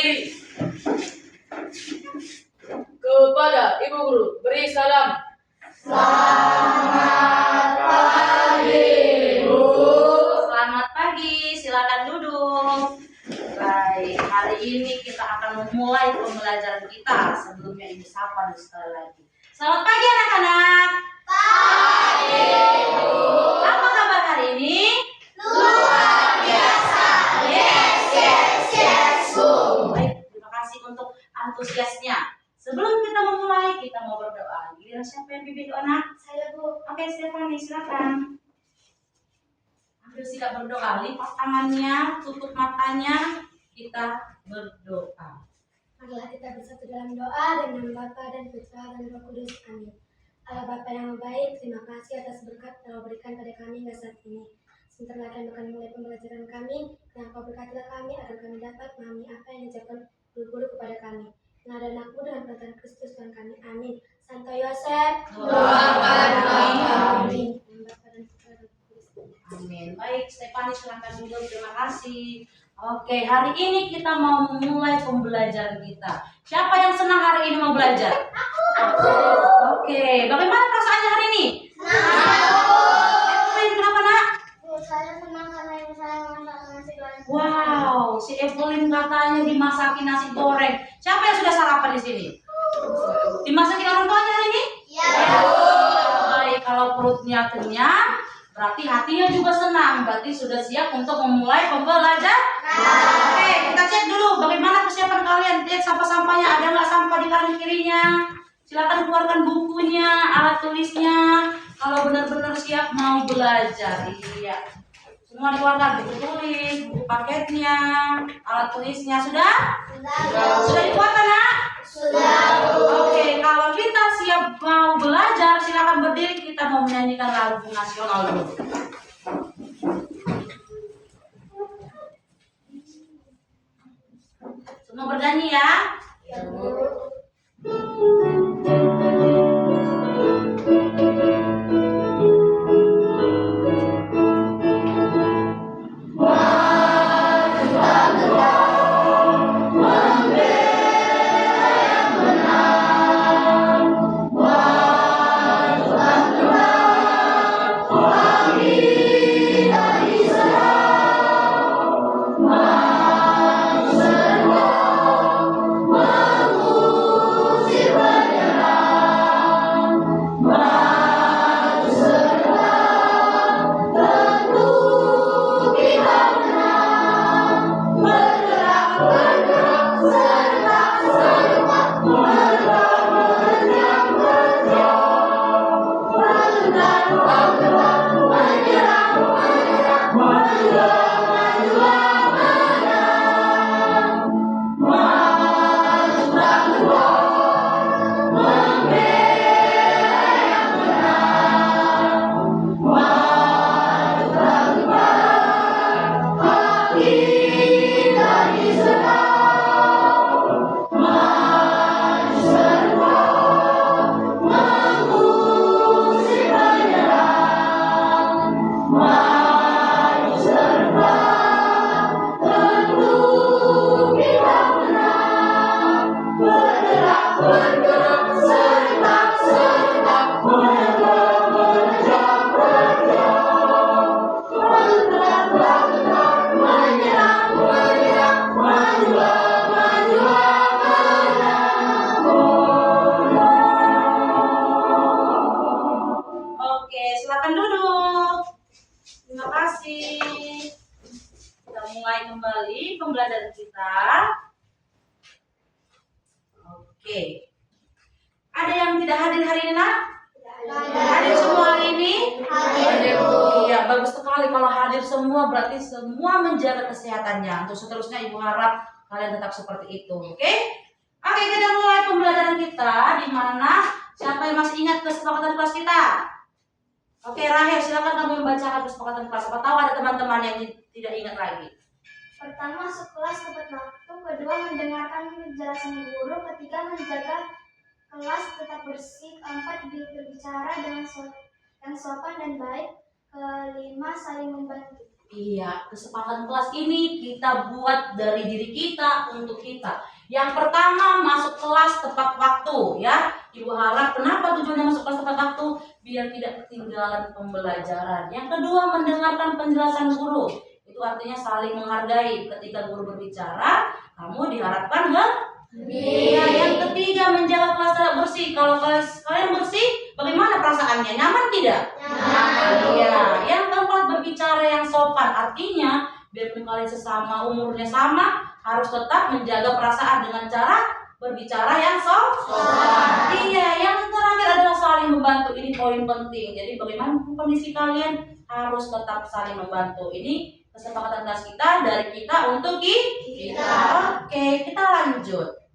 berdiri. Kepada Ibu Guru, beri salam. Selamat pagi, Bu. Selamat pagi, silakan duduk. Baik, hari ini kita akan memulai pembelajaran kita. Sebelumnya Ibu sapa dulu sekali lagi. Selamat pagi anak-anak. Pagi, Bu. Apa kabar hari ini? Luar biasa. Yes, yes, yes, Bu. Baik, terima kasih untuk antusiasnya. Sebelum kita memulai, kita mau berdoa. Giliran siapa yang bimbing doa, nak? Saya, Bu. Oke, Stefani, silakan. Ambil sikap berdoa, lipat tangannya, tutup matanya, kita berdoa. Marilah kita bersatu dalam doa dengan nama Bapa dan Putra dan Roh Kudus. Amin. Allah Bapa yang baik, terima kasih atas berkat yang Kau berikan pada kami hingga saat ini. Sebentar lagi akan mulai pembelajaran kami, dan Kau berkatilah kami agar kami dapat memahami apa yang diajarkan guru-guru kepada kami. Nah, dan aku dengan perkataan Kristus Tuhan kami. Amin. Santo Yosef, Doakan kami. Dengan Bapa dan Putra dan Roh Kudus. Amin. Baik, Stefani silakan duduk. Terima kasih. Oke, hari ini kita mau memulai pembelajaran kita. Siapa yang senang hari ini mau belajar? Aku. Oke, bagaimana perasaannya hari ini? Evelyn, kenapa nak? Bu, saya senang karena ibu saya masak nasi goreng. Wow, si Evelyn katanya dimasakin nasi goreng. Siapa yang sudah sarapan di sini? Dimasakin orang tuanya hari ini? Ya. Baik, kalau perutnya kenyang, berarti hatinya juga senang. Berarti sudah siap untuk memulai pembelajaran. Oke, kita cek dulu bagaimana persiapan kalian. Lihat sampah-sampahnya, ada nggak sampah di kanan kirinya? Silakan keluarkan bukunya, alat tulisnya. Kalau benar-benar siap mau belajar, iya. Semua dikeluarkan, buku tulis, buku paketnya, alat tulisnya sudah? Sudah dikeluarkan, nak? Sudah, Bu. Oke, kalau kita siap mau belajar, silakan berdiri. Kita mau menyanyikan lagu nasional dulu. Semua bernyanyi ya. Ya, Bu. Oke, silakan duduk. Terima kasih. Kita mulai kembali pembelajaran kita. Oke. Ada yang tidak hadir hari ini, nak? Hadir semua hari ini? Hadir, Bu. Iya, bagus sekali kalau hadir semua, berarti semua menjaga kesehatannya. Untuk seterusnya Ibu harap kalian tetap seperti itu, oke? Oke, kita mulai pembelajaran kita, di mana siapa yang masih ingat kesepakatan kelas kita? Oke, Rahel, silakan kamu membacakan kesepakatan kelas. Siapa tahu ada teman-teman yang tidak ingat lagi. Pertama, masuk kelas tepat waktu. Kedua, mendengarkan penjelasan guru. Ketiga, menjaga kelas tetap bersih. Keempat, berbicara dengan sopan dan baik. Kelima, saling membantu. Iya, kesepakatan kelas ini kita buat dari diri kita untuk kita. Yang pertama, masuk kelas tepat waktu ya. Ibu harap kenapa tujuannya masuk kelas tepat waktu? Biar tidak ketinggalan pembelajaran. Yang kedua, mendengarkan penjelasan guru. Itu artinya saling menghargai. Ketika guru berbicara, kamu diharapkan iya. Yang ketiga, menjaga kelas tetap bersih. Kalau kelas kalian bersih, bagaimana perasaannya? Nyaman tidak? Iya. Yang keempat, berbicara yang sopan. Artinya, biarpun kalian sesama umurnya sama, harus tetap menjaga perasaan dengan cara berbicara yang sopan. Iya. Yang terakhir adalah saling membantu. Ini poin penting. Jadi, bagaimana kondisi kalian harus tetap saling membantu. Ini kesepakatan kelas kita dari kita untuk kita. Oke, kita lanjut.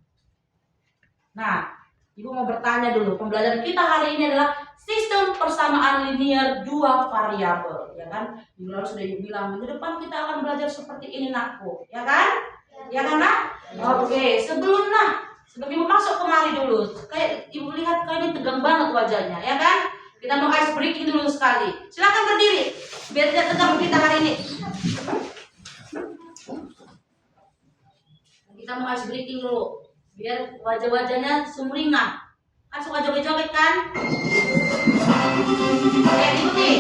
Nah, Ibu mau bertanya dulu. Pembelajaran kita hari ini adalah sistem persamaan linear dua variabel, ya kan? Minggu lalu sudah Ibu bilang, minggu depan kita akan belajar seperti ini, nakku, ya kan? Ya kan, nak? Oke, sebelum Ibu masuk kemari dulu, kayak Ibu lihat kayak ini tegang banget wajahnya, ya kan? Kita mau ice breaking dulu sekali. Silakan berdiri, biar tidak tegang kita hari ini. Kita mau ice breaking dulu, biar wajah-wajahnya sumringah. Kan suka joget-joget kan? Oke, ikuti.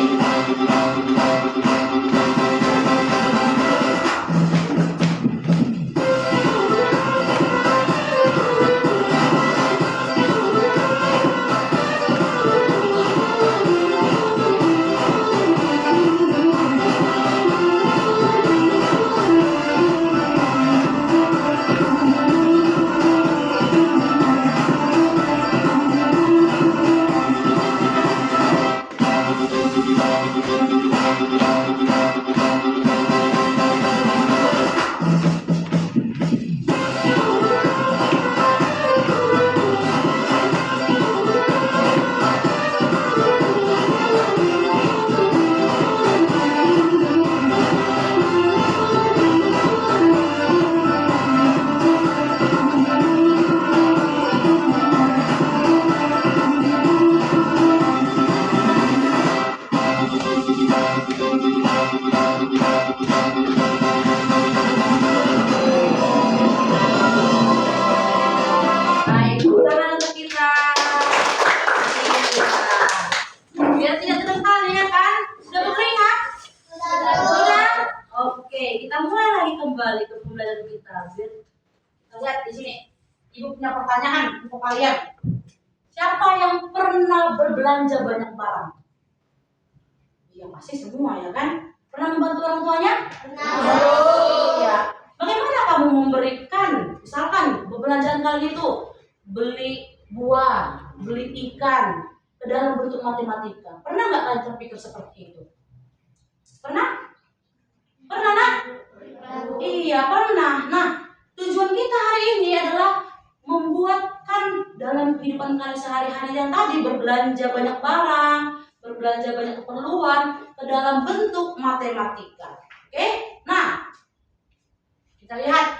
Kembali ke pembelajaran kita. Lihat di sini. Ibu punya pertanyaan untuk kalian. Siapa yang pernah berbelanja banyak barang? Ya pasti semua, ya kan? Pernah membantu orang tuanya? Pernah. Ya. Bagaimana kamu memberikan, misalkan belanjaan kalian itu beli buah, beli ikan ke dalam bentuk matematika. Pernah nggak kalian terpikir seperti itu? Pernah? Pernah, nak? Iya, pernah. Nah, tujuan kita hari ini adalah membuatkan dalam kehidupan kalian sehari-hari yang tadi berbelanja banyak barang, berbelanja banyak keperluan ke dalam bentuk matematika. Oke? Nah, kita lihat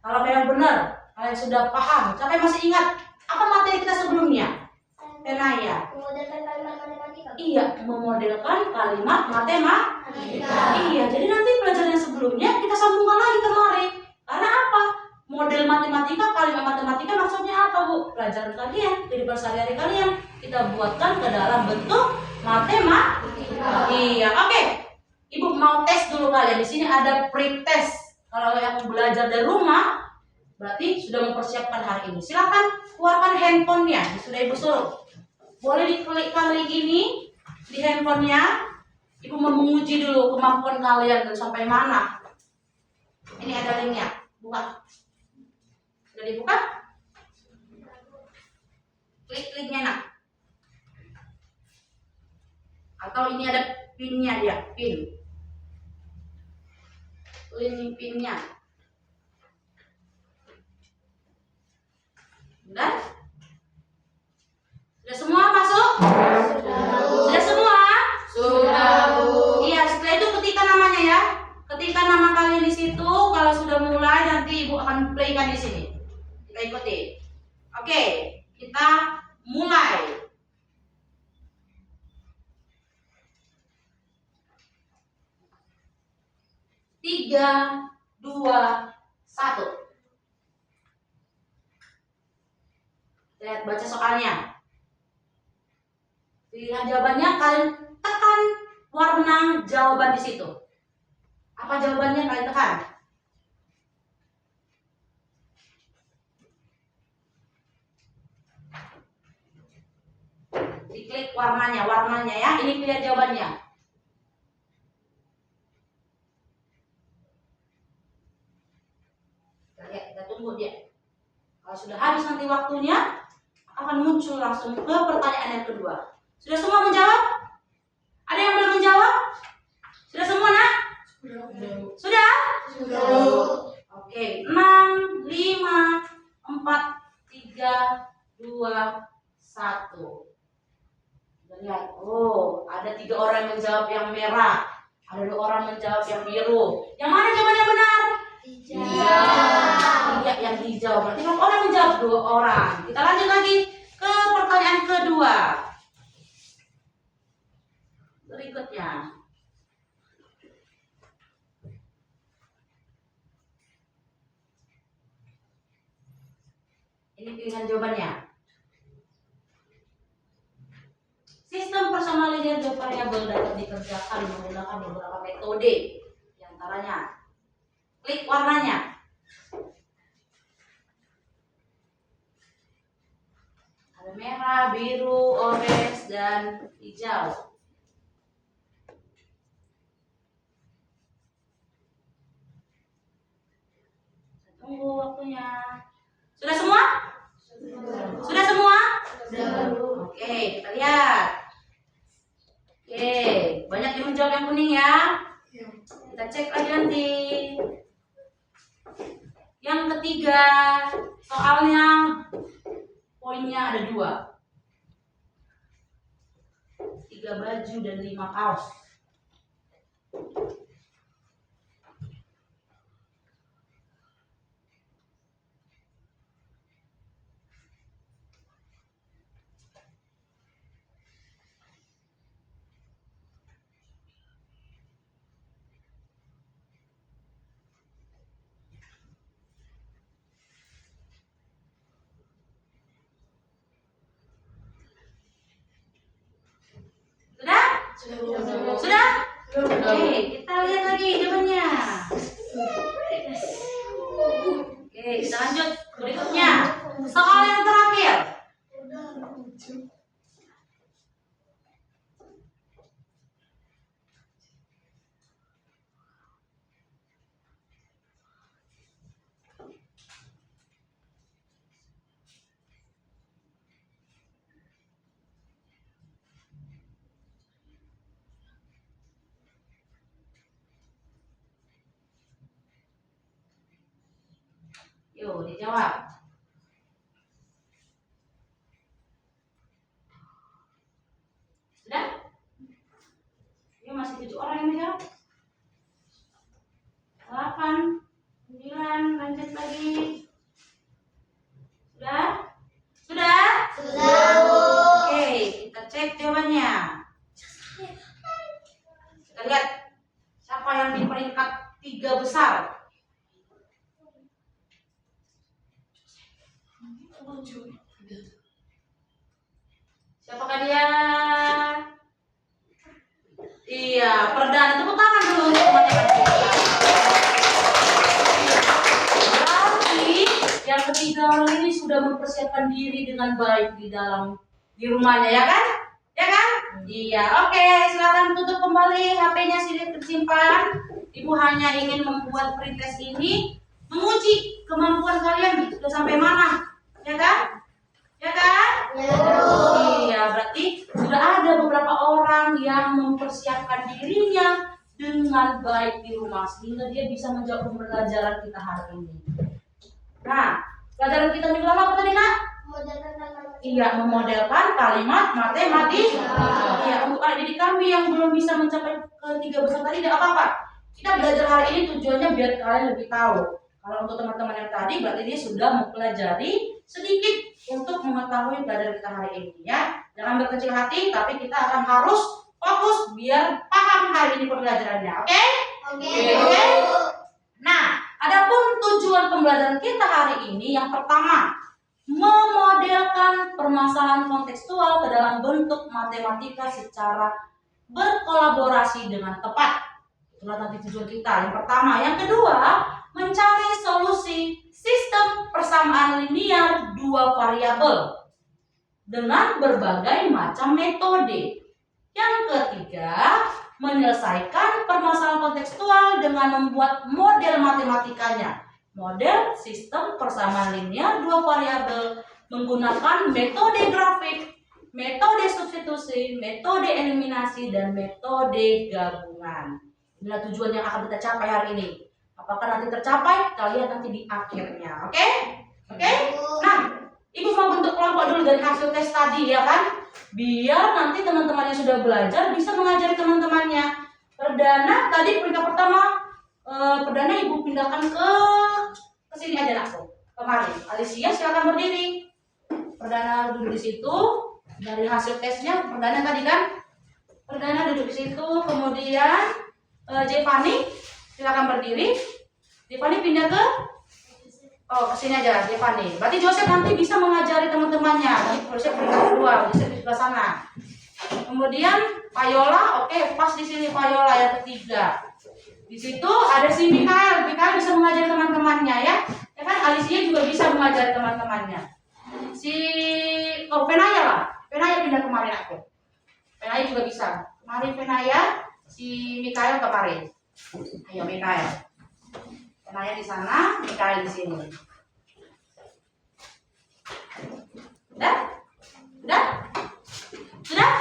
kalau memang benar kalian sudah paham. Siapa yang masih ingat apa materi kita sebelumnya? Penaya. Memodelkan kalimat matematika. Iya, memodelkan kalimat matematika. Iya, jadi nanti pelajaran yang sebelumnya kita sambungkan lagi kemari. Karena apa? Model matematika, kalimat matematika maksudnya apa, Bu? Pelajaran kalian, kehidupan sehari-hari kalian kita buatkan ke dalam bentuk matematika. Iya, oke. Ibu mau tes dulu kalian. Di sini ada pre-test. Kalau yang belajar dari rumah, berarti sudah mempersiapkan hari ini. Silakan keluarkan handphonenya. Sudah Ibu suruh. Boleh diklikkan link ini di handphonenya. Ibu mau menguji dulu kemampuan kalian dan sampai mana. Ini ada linknya. Buka. Sudah dibuka? Klik linknya, nak. Atau ini ada pinnya dia, pin. Link pinnya. Udah? Sudah semua masuk? Sudah semua? Sudah, Bu. Iya, setelah itu ketikkan namanya ya. Ketikkan nama kalian di situ. Kalau sudah mulai nanti Ibu akan playkan di sini. Kita ikuti. Oke, kita mulai. 3, 2, 1. Lihat, baca soalnya. Pilihan jawabannya, kalian tekan warna jawaban di situ. Apa jawabannya, kalian tekan. Diklik warnanya ya. Ini pilihan jawabannya. Kita tunggu dia. Kalau sudah habis nanti waktunya, akan muncul langsung ke pertanyaan yang kedua. Sudah semua menjawab? Ada yang belum menjawab? Sudah semua, nak? Sudah? Oke, 6, 5, 4, 3, 2, 1. Lihat, ada 3 orang yang menjawab yang merah, ada 2 orang menjawab yang biru. Yang mana jawaban yang benar? Iya, yang hijau. Berarti 6 orang menjawab, 2 orang. Kita lanjut lagi ke pertanyaan kedua. Berikutnya. Ini pilihan jawabannya. Sistem personalisasi variabel dapat dikerjakan menggunakan beberapa metode. Di antaranya, klik warnanya. Ada merah, biru, orange, dan hijau. Tunggu waktunya. Sudah semua? Sudah semua? Oke, kita lihat. Oke, banyak yang menjawab yang kuning ya. Kita cek lagi nanti. Yang ketiga, soalnya poinnya ada 2. 3 baju dan 5 kaos. Sudah? Oke, kita lihat lagi jawabannya. Oke, kita lanjut berikutnya. Soal yang terakhir. Yuk, dijawab. Sudah? Ini masih 7 orang yang menjawab. 8, 9, lanjut lagi. Sudah? Sudah? Oke, kita cek jawabannya. Kita lihat siapa yang di peringkat 3 besar. Siapakah dia? Iya, perdana. Tepuk tangan dulu untuk teman-teman kita. Berarti yang ketiga orang ini sudah mempersiapkan diri dengan baik di rumahnya, ya kan? Ya kan? Iya. Oke, silakan tutup kembali HP-nya, simpan. Ibu hanya ingin membuat pretest ini menguji kemampuan kalian sudah sampai mana. Ya kan? Ya kan? Iya, berarti sudah ada beberapa orang yang mempersiapkan dirinya dengan baik di rumah sehingga dia bisa menjawab pembelajaran kita hari ini. Nah, pelajaran kita minggu lalu apa tadi, Nak? Iya, memodelkan kalimat matematika. Iya, untuk adik didik kami yang belum bisa mencapai ke 3 besar tadi tidak apa-apa. Kita belajar hari ini tujuannya biar kalian lebih tahu. Kalau untuk teman-teman yang tadi berarti dia sudah mempelajari sedikit untuk mengetahui pelajaran kita hari ini, ya. Jangan berkecil hati, tapi kita akan harus fokus biar paham hari ini pembelajarannya. Oke? Oke? Nah, adapun tujuan pembelajaran kita hari ini yang pertama, memodelkan permasalahan kontekstual ke dalam bentuk matematika secara berkolaborasi dengan tepat. Itulah nanti tujuan kita. Yang pertama, yang kedua, mencari solusi sistem persamaan linear dua variabel dengan berbagai macam metode. Yang ketiga, menyelesaikan permasalahan kontekstual dengan membuat model matematikanya. Model sistem persamaan linear dua variabel menggunakan metode grafik, metode substitusi, metode eliminasi, dan metode gabungan. Inilah tujuan yang akan kita capai hari ini. Apakah nanti tercapai? Kita lihat nanti di akhirnya. Oke? Oke? Nah, Ibu mau bentuk kelompok dulu dari hasil tes tadi ya kan? Biar nanti teman-teman yang sudah belajar bisa mengajari teman-temannya. Perdana tadi peringkat pertama, perdana Ibu pindahkan ke sini aja nakku. Kemarin, Alicia silakan berdiri. Perdana duduk di situ. Dari hasil tesnya, perdana tadi kan? Perdana duduk di situ. Kemudian Jevani silakan berdiri. Jevani pindah ke sini aja Jevani. Berarti Joseph nanti bisa mengajari teman-temannya. Nanti Joseph peringkat kedua, Joseph di sebelah sana. Kemudian Payola, oke, pas di sini Payola yang ketiga. Di situ ada si Mikael. Mikael bisa mengajari teman-temannya ya. Ya kan Alicia juga bisa mengajari teman-temannya. Penaya lah. Penaya pindah kemarin aku. Penaya juga bisa. Mari Penaya, si Mikael kemarin. Ayo Mikael. Penaya di sana, Mikael di sini. Udah? Udah? Sudah?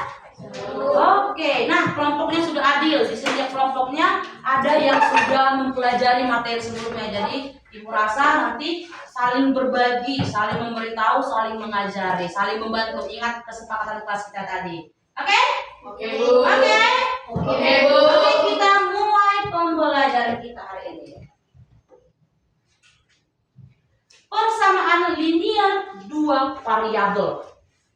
Oke, nah kelompoknya sudah adil. Di setiap kelompoknya ada yang sudah mempelajari materi sebelumnya. Jadi Ibu rasa nanti saling berbagi, saling memberitahu, saling mengajari, saling membantu. Ingat kesepakatan kelas kita tadi. Oke? Oke, Bu. Oke? Oke, Bu. Oke, kita mulai pembelajaran kita hari ini. Persamaan linear dua variabel.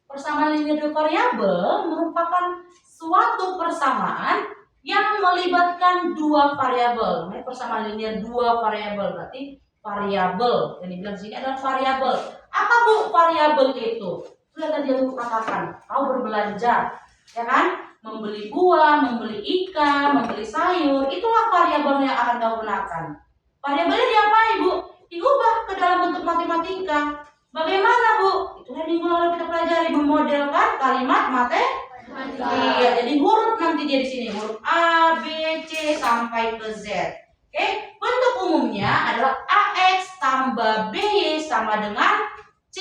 Persamaan linear dua variabel merupakan suatu persamaan yang melibatkan dua variabel. Persamaan linear dua variabel berarti variabel. Yang dibilang sini adalah variabel. Apa Bu variabel itu? Sudah tadi aku katakan, kau berbelanja, ya kan? Membeli buah, membeli ikan, membeli sayur, itulah variabel yang akan kau gunakan. Variabelnya diapain Bu? Diubah ke dalam bentuk matematika. Bagaimana Bu? Itu yang minggu lalu kita pelajari, memodelkan kalimat matematika. Iya, jadi huruf nanti dia di sini huruf A, B, C sampai ke Z. Oke, bentuk umumnya adalah AX tambah BY sama dengan C.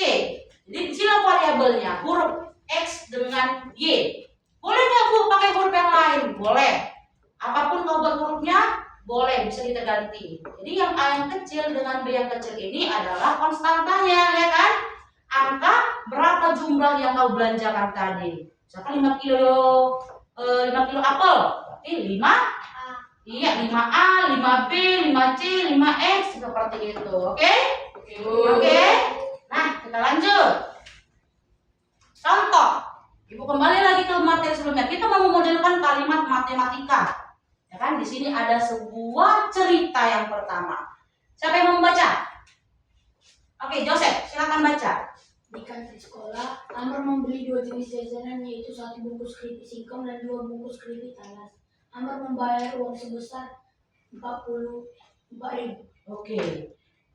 Jadi di sini variabelnya huruf X dengan Y. Boleh nggak Bu pakai huruf yang lain? Boleh. Apapun kau buat hurufnya, boleh, bisa kita ganti. Jadi yang A yang kecil dengan B yang kecil ini adalah konstantanya, ya kan? Angka berapa jumlah yang kau belanjakan tadi? Misalkan 5 kilo apel, berarti 5 iya 5A, 5B, 5C, 5X seperti itu. Oke? Oke. Nah, kita lanjut. Contoh. Ibu kembali lagi ke materi sebelumnya. Kita mau memodelkan kalimat matematika. Ya kan, di sini ada sebuah cerita yang pertama. Siapa yang mau membaca? Oke, Joseph, silakan baca. Di kantin sekolah, Amar membeli 2 jenis jajanan, yaitu 1 bungkus keripik singkong dan 2 bungkus keripik talas. Amar membayar uang sebesar 44.000. Oke,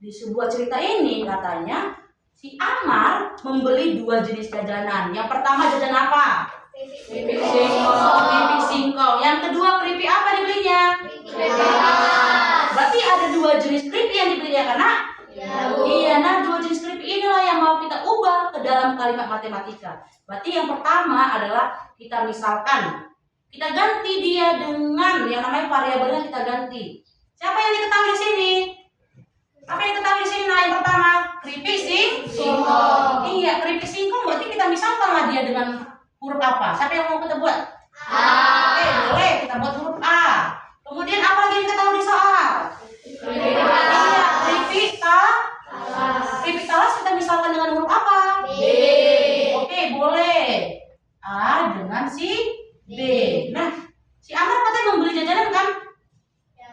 di sebuah cerita ini katanya si Amar membeli 2 jenis jajanan. Yang pertama jajanan apa? Keripik singkong. Yang kedua keripik apa dibelinya? Berarti ada 2 jenis keripik yang dibelinya karena iya, nah 2 jenis keripik inilah yang mau kita ubah ke dalam kalimat matematika. Berarti yang pertama adalah kita misalkan, kita ganti dia dengan yang namanya variabelnya kita ganti. Siapa yang diketahui di sini? Apa yang diketahui di sini? Nah, yang pertama keripik singkong. Iya, keripik singkong berarti kita misalkanlah dia dengan huruf apa? Siapa yang mau kita buat? A. Oke, boleh kita buat huruf A. Kemudian apa lagi yang diketahui di soal? Iya, keripik talas. Keripik talas kita misalkan dengan huruf apa? B. Oke, boleh. A dengan si B. Nah, si Amar katanya membeli jajanan kan? Ya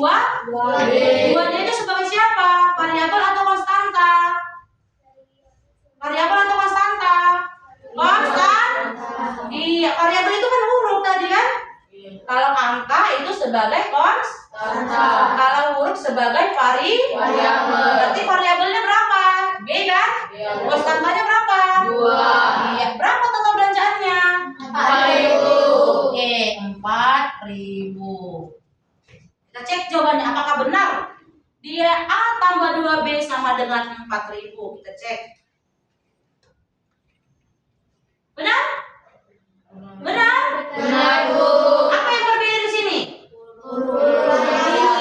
2B. 2D itu sebagai siapa? Variabel atau konstanta? Variabel atau konstanta? Iya, variabel itu kan huruf tadi kan? Kalau angka itu sebagai konstanta. Kalau huruf sebagai variabel. Berarti variabelnya berapa? B kan? Konstantanya berapa? 2. Iya, berapa total belanjaannya? 4.000. Oke, 4.000. Kita cek jawabannya apakah benar. Dia A tambah 2B sama dengan 4.000. Kita cek. Benar? Benar? Benar, Bu. Apa yang berbeda di sini?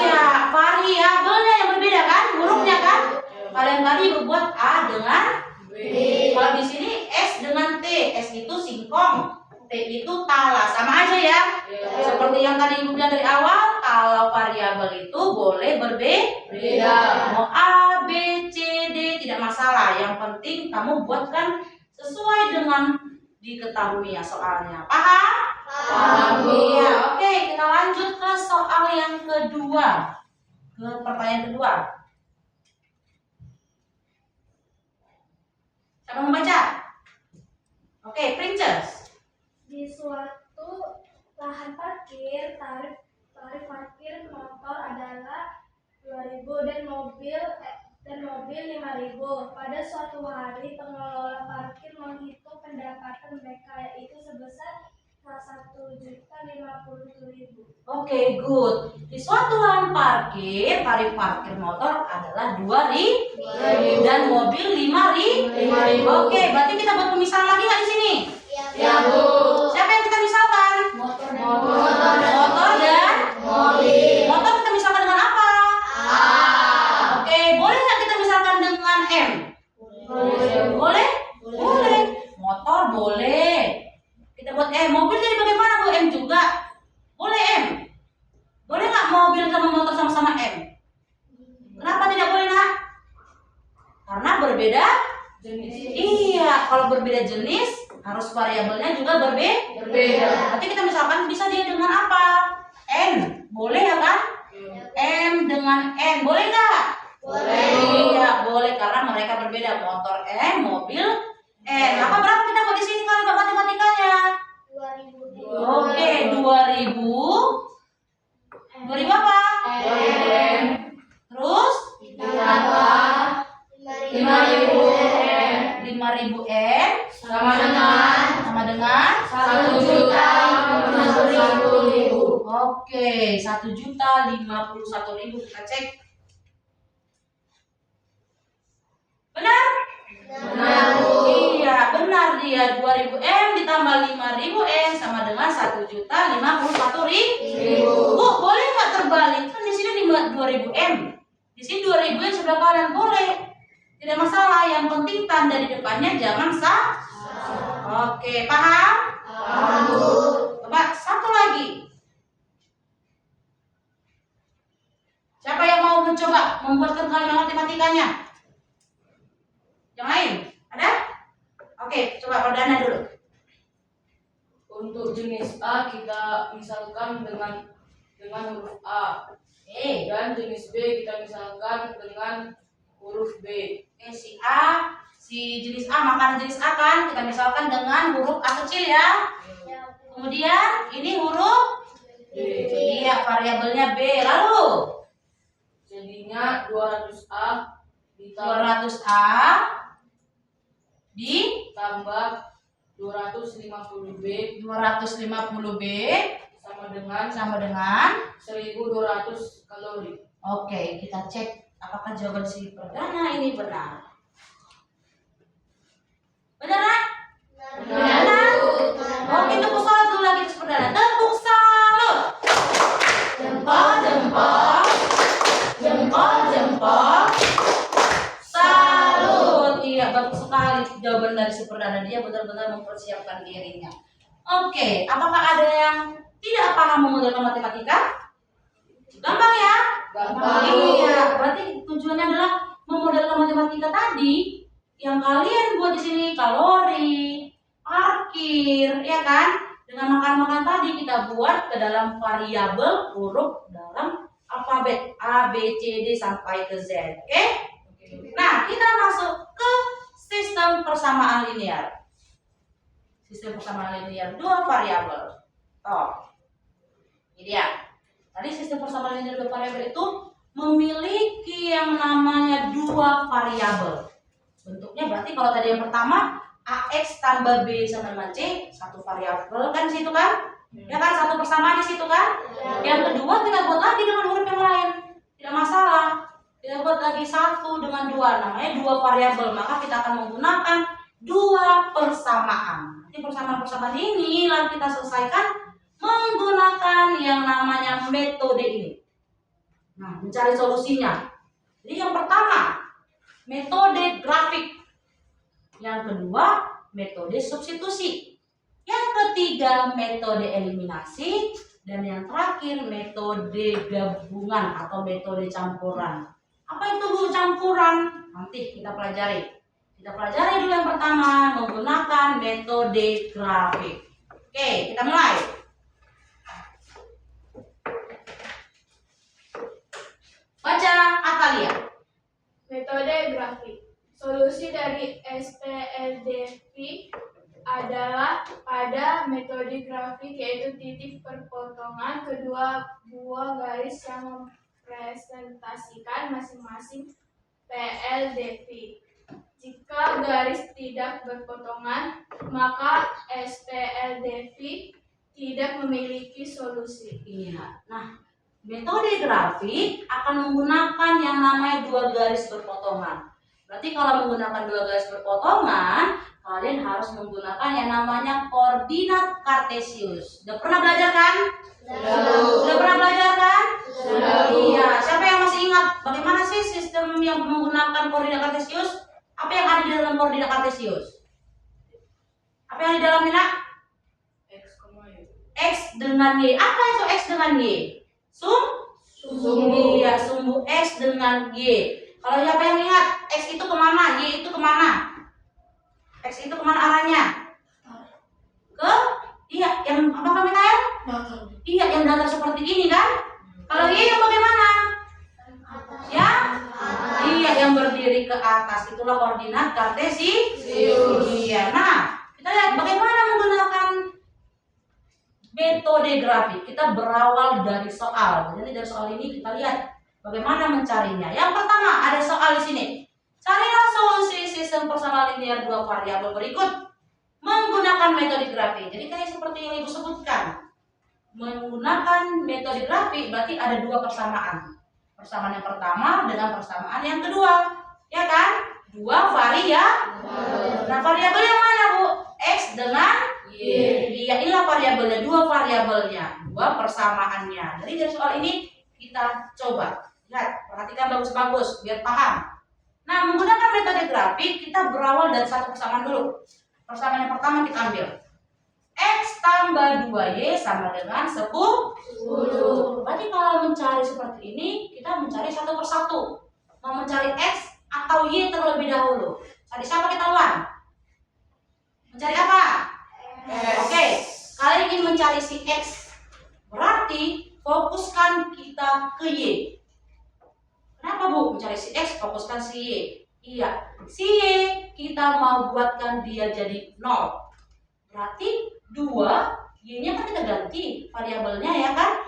Iya, variabelnya yang berbeda kan? Hurufnya kan? Kalian tadi berbuat A dengan B. Kalau di sini S dengan T. S itu singkong, T itu tala. Sama aja ya. Seperti yang tadi Ibu bilang dari awal, kalau variabel itu boleh berbeda. Mau A, B, C, D tidak masalah. Yang penting kamu buatkan sesuai dengan diketahui ya soalnya. Paham? Paham, Bu. Iya, oke, kita lanjut ke soal yang kedua. Ke pertanyaan kedua. Siapa yang membaca? Oke, Princess. Di suatu lahan parkir, tarif parkir motor adalah 2.000 dan mobil 5.000. Pada suatu hari, pengelola parkir menghitung pendapatan mereka yaitu sebesar 1.050.000. Oke, good. Di suatu lahan parkir, tarif parkir motor adalah 2.000 dan mobil 5.000. Oke, berarti kita buat pemisahan lagi nggak di sini? Ya, Bu. Siapa yang kita misalkan? Motor dan Motor dan Mobil. motor kita misalkan dengan apa? A. Oke, boleh nggak kita misalkan dengan M? Boleh? Boleh. Motor boleh. Kita buat M. Mobil jadi bagaimana, Bu? M juga. Boleh M. Boleh nggak mobil sama motor sama-sama M? Kenapa tidak boleh, Nak? Karena berbeda Jenis. Iya, kalau berbeda jenis harus variabelnya juga Berbeda. Nanti kita misalkan bisa dia dengan apa? N, boleh ya kan? M dengan N, boleh nggak? Boleh. Iya, boleh karena mereka berbeda. Motor M, mobil N. Apa berapa kita buat di sini kali matematikanya? 2.000. Oke, 2.000. 2.000 apa? M. Terus Ditambah 5.000 M. 5.000 N Sama dengan sama dengan 1.051.000. Oke, 1.051.000 kita cek. Benar? Benar, Bu. Iya, benar dia. 2.000 M ditambah 5.000 M sama dengan 1.051.000. Bu, boleh nggak terbalik? Kan di sini 2.000 M. Di sini 2.000 yang sebelah kanan boleh. Tidak masalah. Yang penting tanda di depannya jangan salah. Oke, paham? Paham, Bu. Coba satu lagi. Siapa yang mau mencoba membuatkan kalimat matematikanya? Yang lain? Ada? Oke, coba perdana dulu. Untuk jenis A kita misalkan dengan huruf A. Dan jenis B kita misalkan dengan huruf B. Oke, si jenis A, makanan jenis A kan kita misalkan dengan huruf A kecil ya. Kemudian ini huruf B. iya, variabelnya B. Lalu Jadinya 200A ditambah 200A tambah 250B 250B sama dengan 1.200 kalori. Oke, kita cek apakah jawaban si perdana ini benar. Benar, Nak? Benar, Bu. Oke, tepuk salut dulu lagi si perdana. Tepuk salut. Jempol. Salut. Iya, bagus sekali jawaban dari si perdana. Dia benar-benar mempersiapkan dirinya. Oke, apakah ada yang tidak paham memodelkan matematika? Gampang ya? Gampang. Iya, berarti tujuannya adalah memodelkan matematika tadi yang kalian buat di sini kalori, parkir, ya kan? Dengan makan-makan tadi kita buat ke dalam variabel huruf dalam apa alfabet A, B, C, D sampai ke Z. Oke? Nah, kita masuk ke sistem persamaan linear. Sistem persamaan linear dua variabel. Ini dia. Tadi sistem persamaan linear dua variabel itu memiliki yang namanya dua variabel. Bentuknya berarti kalau tadi yang pertama AX tambah B sama dengan C, satu variabel kan di situ kan? Ya kan, satu persamaan di situ kan? Yang kedua kita buat lagi dengan huruf yang lain. Tidak masalah. Kita buat lagi satu dengan dua, namanya dua variabel. Maka kita akan menggunakan dua persamaan. Nanti persamaan-persamaan ini lalu kita selesaikan menggunakan yang namanya metode ini. Nah, mencari solusinya. Jadi yang pertama, metode grafik. Yang kedua, metode substitusi. Yang ketiga, metode eliminasi. Dan yang terakhir, metode gabungan atau metode campuran. Apa itu Bu campuran? Nanti kita pelajari. Kita pelajari dulu yang pertama menggunakan metode grafik. Oke, kita mulai. Baca Atalia. Metode grafik. Solusi dari SPLDV adalah pada metode grafik yaitu titik perpotongan kedua buah garis yang mempresentasikan masing-masing PLDV. Jika garis tidak berpotongan, maka SPLDV tidak memiliki solusi. Iya. Nah, metode grafik akan menggunakan yang namanya dua garis berpotongan. Berarti kalau menggunakan dua garis berpotongan, kalian harus menggunakan yang namanya koordinat kartesius. Udah pernah belajar kan? Udah pernah belajar kan? Iya. Siapa yang masih ingat bagaimana sih sistem yang menggunakan koordinat kartesius? Apa yang ada di dalam koordinat kartesius? Apa yang di dalamnya, Nak? X dengan Y. Apa itu X dengan Y? Sumbu. Iya, sumbu X dengan Y. Kalau siapa yang ingat, X itu kemana? Y itu kemana? X itu kemana arahnya? Iya, yang apa kami tahu? Iya, yang datar seperti ini kan? Kalau Y yang bagaimana? Ya? Iya, yang berdiri ke atas. Itulah koordinat kartesius. Iya. Nah, kita lihat bagaimana menggunakan metode grafik. Kita berawal dari soal. Jadi dari soal ini kita lihat bagaimana mencarinya. Yang pertama ada soal di sini. Carilah solusi sistem persamaan linear dua variabel berikut menggunakan metode grafik. Jadi kayak seperti yang Ibu sebutkan. Menggunakan metode grafik berarti ada dua persamaan. Persamaan yang pertama dengan persamaan yang kedua. Ya kan? Dua variabel. Nah, variabel yang mana, Bu? X dengan Y. Iya, inilah variabelnya, dua variabelnya, dua persamaannya. Jadi dari soal ini kita coba lihat, perhatikan bagus-bagus biar paham. Nah, menggunakan metode grafik kita berawal dari satu persamaan dulu. Persamaan yang pertama kita ambil. X tambah 2Y sama dengan 10. Berarti kalau mencari seperti ini, kita mencari satu persatu. Mau mencari X atau Y terlebih dahulu. Cari siapa kita lawan? Mencari apa? Oke, kalian ingin mencari si X. Berarti fokuskan kita ke Y. Kenapa, Bu? Mencari si X, fokuskan si Y. Iya, si Y kita mau buatkan dia jadi 0. Berarti 2, Y-nya kan kita ganti variabelnya ya kan?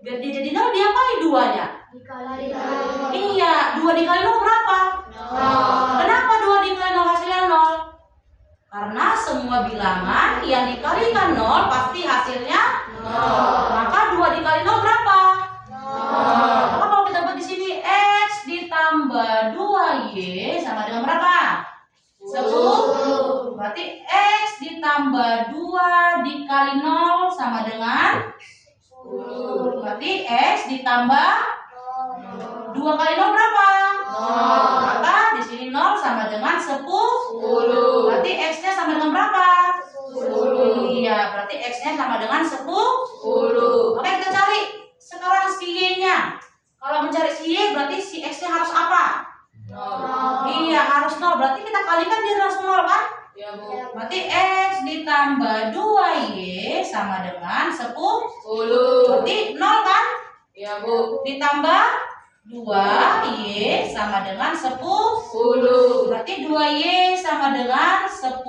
Biar dia jadi 0, diapain 2-nya? Dikali. Iya, 2 dikali 0 berapa? 0. Kenapa 2 dikali 0 hasilnya 0? Karena semua bilangan yang dikalikan 0 pasti hasilnya 0. Maka 2 dikali 0 berapa? 0. Maka kalau kita buat di sini X ditambah 2Y sama dengan berapa? 10. Berarti X ditambah 2 dikali 0 sama dengan 10. Berarti X ditambah 2 kali 0 berapa? 0. Maka di sini 0 sama dengan 10. Berarti X-nya sama dengan berapa? 10. Iya, berarti X-nya sama dengan 10. Oke, kita cari sekarang si Y-nya. Kalau mencari si Y berarti si X-nya harus apa? 0. Iya, harus 0. Berarti kita kalikan dia langsung 0 kan? Ya, Bu. Berarti X ditambah 2Y sama dengan 10. Berarti 0 kan? Iya, Bu. Ditambah 2Y sama dengan 10. Berarti 2Y sama dengan 10.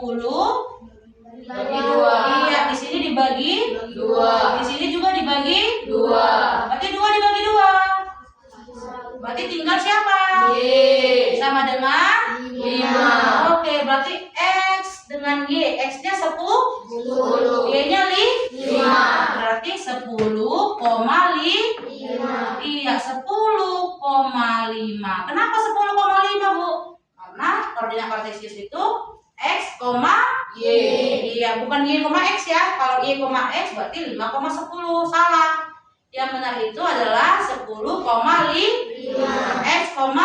Bagi 2. Iya, di sini dibagi 2. Di sini juga dibagi 2. Berarti 2 dibagi 2. Berarti tinggal siapa? Y. Sama dengan 5. Oke, berarti X dengan Y. X-nya 10. 10. Y-nya 5. Berarti 10,5. Iya, 10,5. Kenapa 10,5, Bu? Karena koordinat kartesius itu X, Y. iya, bukan Y, X ya. Kalau Y, X berarti 5,10. Salah. Yang benar itu adalah 10,5 X, Y.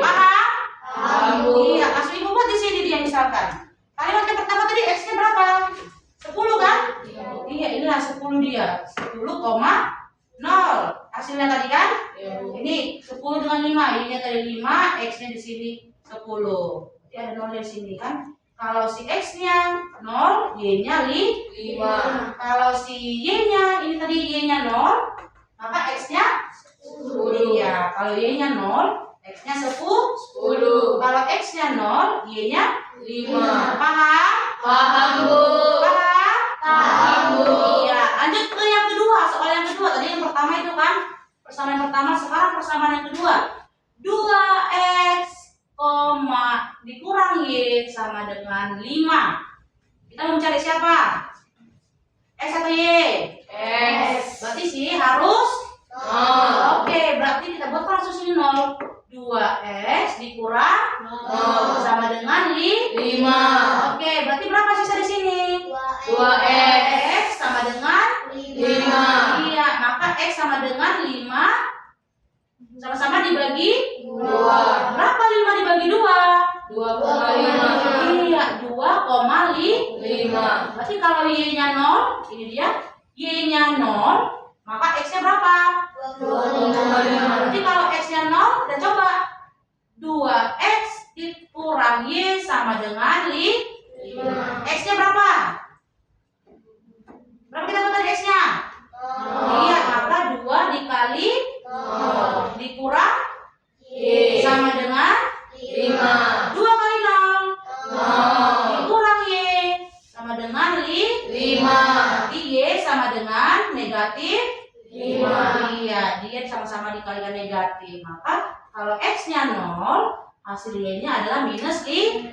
paham? Paham, Bu. Iya, langsung Ibu buat di sini dia misalkan. Kalimat yang pertama tadi X-nya berapa? 10 kan? Iya, inilah 10 dia. 10,0. Hasilnya tadi kan? Iya, Bu. Ini 10 dengan 5. Y-nya tadi 5, X-nya di sini 10. Jadi ada 0 di sini kan? Kalau si X-nya 0, Y-nya 5. Kalau si Y-nya, ini tadi Y-nya 0, maka X-nya 10. iya. Kalau Y-nya 0, X-nya 10. 10. Kalau X-nya 0, Y-nya 5. paham? Paham, Bu. Paham? Paham, Bu. Iya, lanjut ke yang kedua. Soal yang kedua, tadi yang pertama itu kan persamaan yang pertama, sekarang persamaan yang kedua. 2X, dikurang Y sama dengan 5. Kita mau mencari siapa? X atau Y? X. Berarti sih harus 0. Oke, berarti kita buat langsung sini 0. 2X dikurang 0. sama dengan 5. Oke, berarti berapa sisa di sini? 2X. X sama dengan 5. Iya, maka X sama dengan 5 sama-sama dibagi 2. Berapa 5 dibagi 2? 2,5. Iya, 2,5. 5. Berarti kalau Y-nya 0, ini dia. Y-nya 0, maka X-nya berapa? 2,5. Berarti kalau X-nya 0, kita coba 2X dikurang Y sama dengan 5. X-nya berapa? Berapa kita dapat X-nya? Iya, maka 2 dikali dikurang Y. sama dengan 5. 2 kali 0 0. dikurang Y sama dengan 5. Berarti Y sama dengan negatif 5. Iya, dia sama-sama dikalikan negatif. Maka kalau X-nya 0, hasil Y-nya adalah minus 5.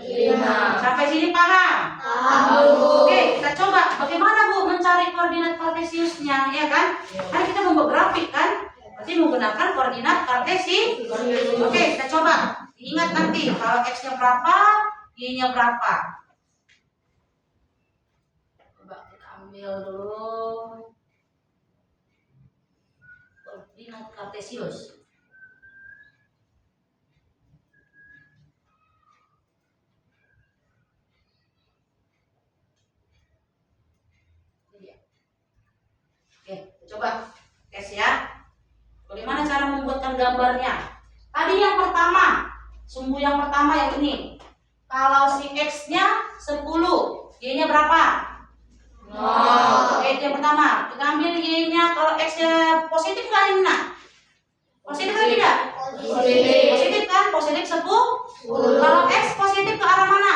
Sampai sini paham? Paham, Bu. Oke, kita coba bagaimana Bu mencari koordinat kartesiusnya, ya kan? Kan kita membuat grafik kan? Berarti menggunakan koordinat kartesius. Oke, kita coba. Ingat nanti kalau X-nya berapa, Y-nya berapa. Coba kita ambil dulu koordinat kartesius. Oke, coba tes ya. Bagaimana cara membuatkan gambarnya? Tadi yang pertama, sumbu yang pertama yang ini. Kalau si X-nya 10, Y-nya berapa? 0. Oke, itu yang pertama. Kita ambil Y-nya, kalau X-nya positif nggak ini nak? Positif kan tidak? Positif. Positif kan? Positif 10. Kalau X positif ke arah mana?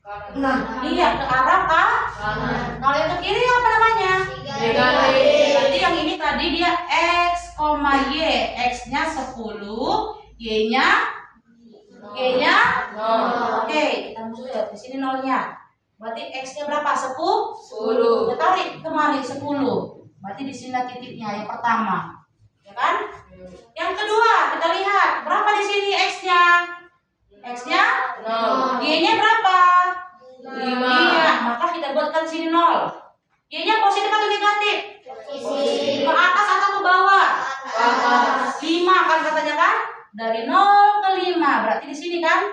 Kanan. Iya, ke arah Kanan. Kalau yang ke kiri apa namanya? Negatif. Berarti yang ini tadi dia X, Y. X-nya 10, Y-nya 0. Oke, kita musuh ya. Di sini nolnya. Berarti X-nya berapa? 10. 10. Kita tarik kemari 10. Berarti di sini titiknya yang pertama. Ya kan? Yang kedua, kita lihat berapa di sini X-nya? X-nya 0. Y-nya berapa? 5. Iya, maka kita buatkan di sini 0. Y-nya positif atau negatif? Ke atas atau ke bawah? Ke atas. 5 kan katanya kan? Dari 0 ke 5. Berarti di sini kan?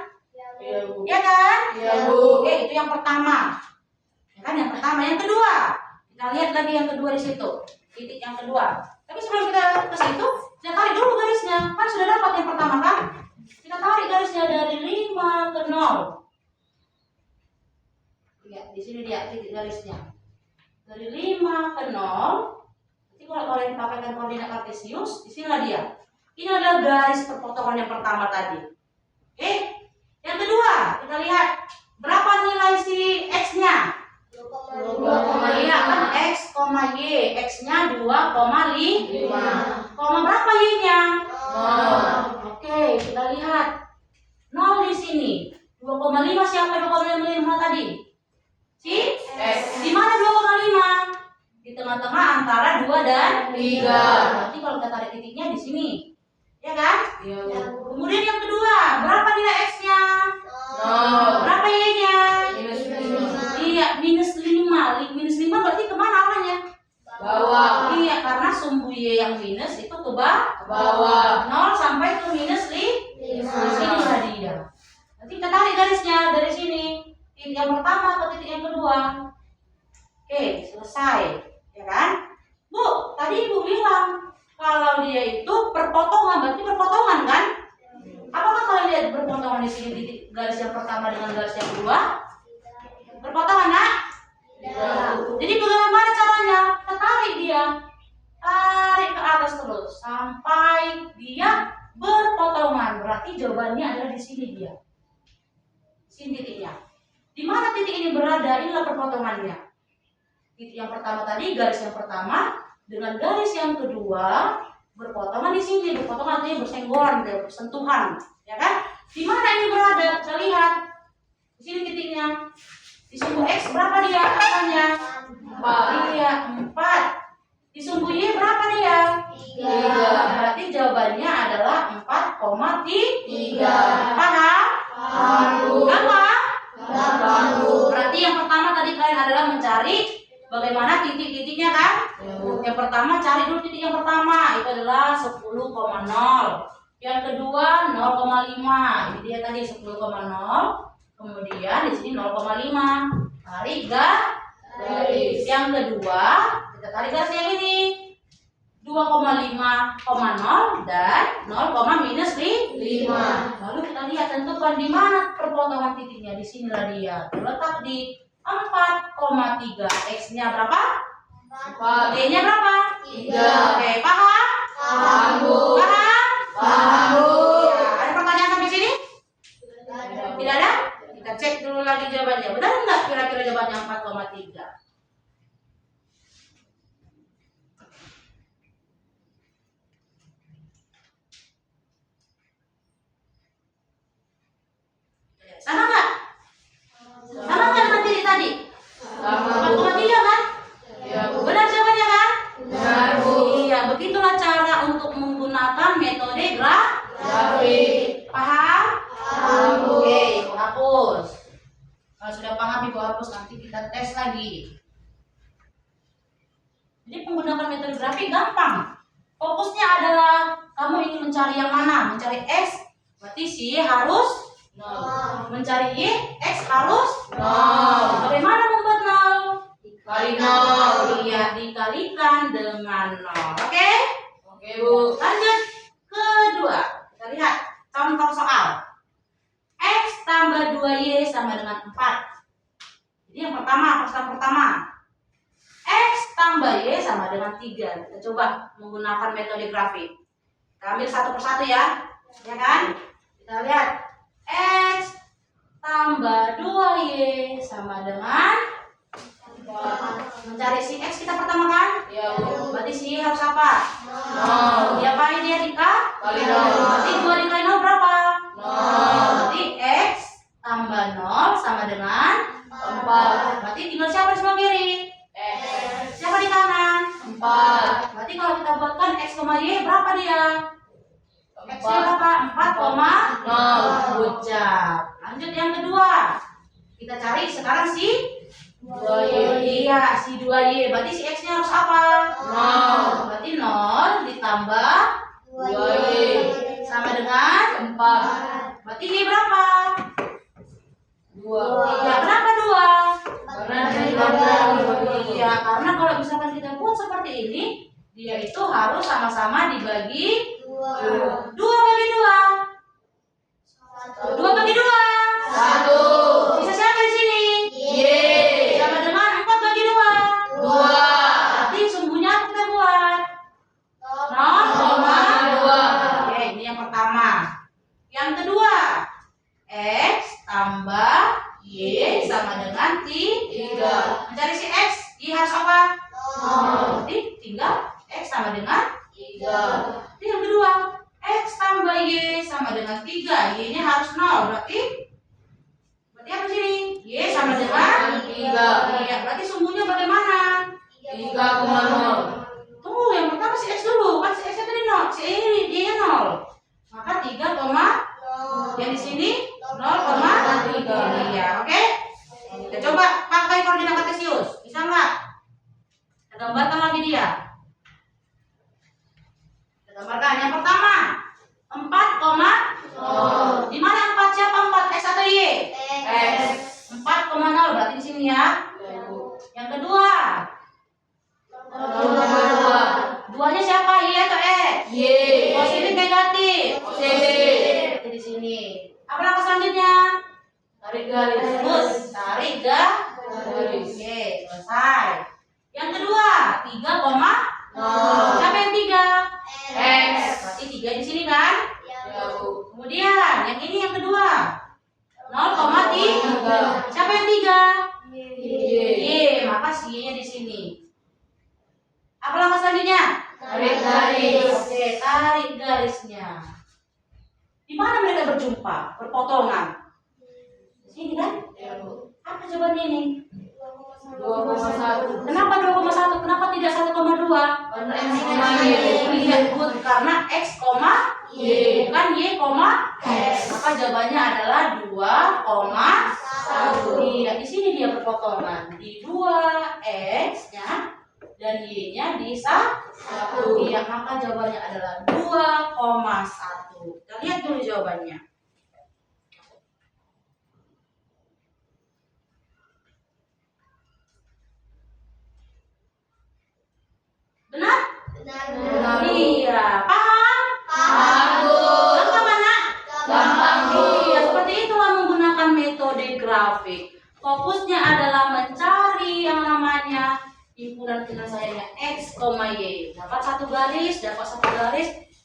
Iya, Bu. Ya kan? Iya, Bu. Oke, itu yang pertama. Ya kan yang pertama, yang kedua. Kita lihat lagi yang kedua di situ. Titik yang kedua. Tapi sebelum kita ke situ, kita tarik dulu garisnya. Kan sudah dapat yang pertama kan? Kita tarik garisnya dari 5 ke 0. Lihat di sini dia titik garisnya. Dari 5 ke 0. Berarti kalau kalian pakaikan koordinat kartesius, di sinilah dia. Ini adalah garis perpotongan yang pertama tadi. Oke, yang kedua kita lihat berapa nilai si x-nya. 2,5. Iya kan x, y, x-nya 2,5. Koma berapa y-nya? 0. Oke, kita lihat 0 di sini. 2,5 siapa 2,5 tadi? Si X. di mana 2,5? Di tengah-tengah antara 2 dan 3. Berarti kalau kita tarik titiknya di sini. Ya kan? Iya, Bu. Kemudian yang kedua, berapa nilai x-nya? 0. Berapa y-nya? Minus 5. Iya, minus 5. Minus 5 berarti kemana arahnya? Bawah. Iya, karena sumbu y yang minus itu ke Bawah. 0 sampai ke minus 5. Di sini lah dia. Nanti kita tarik garisnya dari sini. Titik yang pertama ke titik yang kedua. Oke, selesai. Ya kan? Bu, tadi Ibu bilang kalau dia itu perpotongan, berarti perpotongan kan? Apakah kalian lihat perpotongan di sini titik garis yang pertama dengan garis yang kedua? Perpotongan, nak? Jadi bagaimana caranya? Kita tarik dia. Tarik ke atas terus sampai dia berpotongan. Berarti jawabannya adalah di sini dia. Di sini titiknya. Di mana titik ini berada? Inilah perpotongannya. Titik yang pertama tadi, garis yang pertama dengan garis yang kedua berpotongan di sini. Berpotongan artinya bersenggolan, bersentuhan, ya kan? Di mana ini berada? Kita lihat. Di sini titiknya. Di sumbu x berapa dia angkanya? 4. Iya, 4. Di sumbu y berapa dia? 3. Berarti jawabannya adalah 4,3. 3. Paham? Paham, Bu. Gampang? Gampang, Bu. Berarti yang pertama tadi kalian adalah mencari bagaimana titik-titiknya kan? Yang pertama cari dulu titik yang pertama, itu adalah 10,0. Yang kedua 0,5. Ini dia tadi 10,0. Kemudian di sini 0,5. Tarik garis. Yang kedua, kita tarik garis yang ini. 2,5,0 dan 0, minus 5. Lalu kita lihat tentukan di mana perpotongan titiknya. Di sinilah dia. Terletak di 4,3. X-nya berapa? 4. Y-nya berapa? 3. Oke, paham? Paham, Bu. Paham? Paham, Bu. Ya, ada pertanyaan sampai sini? Tidak ada? Kita cek dulu lagi jawabannya. Benar enggak kira-kira jawabannya 4,3? Sama enggak? Sama enggak dengan titik tadi? Sama, Bu. 4,3 kan? Iya, Bu. Benar jawabannya kan? Benar, Bu. Iya, begitulah cara untuk menggunakan metode Grafik. Paham? Paham, Bu. Oke, Ibu hapus. Kalau sudah paham Ibu hapus, nanti kita tes lagi. Jadi penggunaan metode grafik gampang. Fokusnya adalah kamu ingin mencari yang mana? Mencari X, berarti si harus 0. mencari Y, X harus 0. Bagaimana membuat 0? Kali 0. Iya, dikalikan dengan 0. Oke? Oke, Bu. Lanjut kedua. Kita lihat contoh soal. X tambah 2Y sama dengan 4. Jadi yang pertama, persoalan pertama. X tambah Y sama dengan 3. Kita coba menggunakan metode grafik. Kita ambil satu persatu ya. Ya kan? Kita lihat. X tambah 2Y sama dengan 4. mencari si X kita pertama kan? Iya, Bu. Berarti si Y harus apa? 0. Diapain dia Kali 0. Berarti 2 dikali 0 berapa? 0. Berarti X tambah 0 sama dengan 4. berarti tinggal siapa di sebelah kiri? X. Siapa di kanan? 4. Berarti kalau kita buatkan X, Y berapa dia? X-nya 4. berapa? 4,0. 0. Ucap. Lanjut yang kedua. Kita cari sekarang si 2Y. Iya, si 2Y. Berarti si X-nya harus apa? 0. Berarti 0 ditambah 2Y. sama dengan 4. berarti Y berapa? 2. Ya, kenapa 2? Karena dibagi. Iya, karena kalau misalkan kita buat seperti ini, dia itu harus sama-sama dibagi 2 bagi 2. 2 bagi 2. 1. Bisa siapa di sini? Y. Sama dengan 4 bagi 2. 2. Berarti sumbunya apa kita buat? Mencari si X, Y harus apa? Berarti tinggal X sama dengan 3. Itu yang kedua, X tambah Y sama dengan 3. Y-nya harus 0. Berarti apa sini? Y sama dengan 3. Iya, berarti sumbunya bagaimana? 3,0. Tunggu, yang pertama si X dulu. Kan si X tadi 0, si Y-nya 0. Maka 3, yang di sini 0,3. Iya, oke? Kita coba pakai koordinat kartesius. Bisa nggak? Kita gambarkan lagi dia. Kita gambarkan yang pertama 4, di mana 4? Siapa 4? X atau Y? X. 4,0 berarti di sini ya. Yang kedua, 0,2. duanya siapa? Y atau X? Y. Positif negatif. Positif. Berarti di sini. Apa langkah selanjutnya? Tarik garis. Terus tarik Garis. Oke, selesai. Yang kedua, 3, siapa yang 3? X. Berarti 3 di sini kan? Ya, Bu. Kemudian yang ini yang kedua, 0,3. Siapa yang 3? Y. Y, maka si Y-nya di sini. Apa langkah selanjutnya? Tarik garis. Oke, tarik garisnya. Di mana mereka berjumpa? Berpotongan. Di sini kan? Ya, Bu. Apa jawabannya ini? 2,1. Kenapa 2,1? Kenapa tidak 1,2? Karena X, Y. Iya, good. Karena X, Y. bukan Y, X. Maka jawabannya adalah 2,1. Iya, di sini dia berpotongan. Di 2 X-nya dan Y-nya di 1. Iya, maka jawabannya adalah 2,1. Kita lihat dulu jawabannya. Benar? Benar, Bu. Iya, paham? Paham, Bu. Gampang mana? Gampang, Bu. Iya, seperti itulah menggunakan metode grafik. Fokusnya adalah mencari yang namanya himpunan penyelesaiannya X, Y. Dapat satu garis,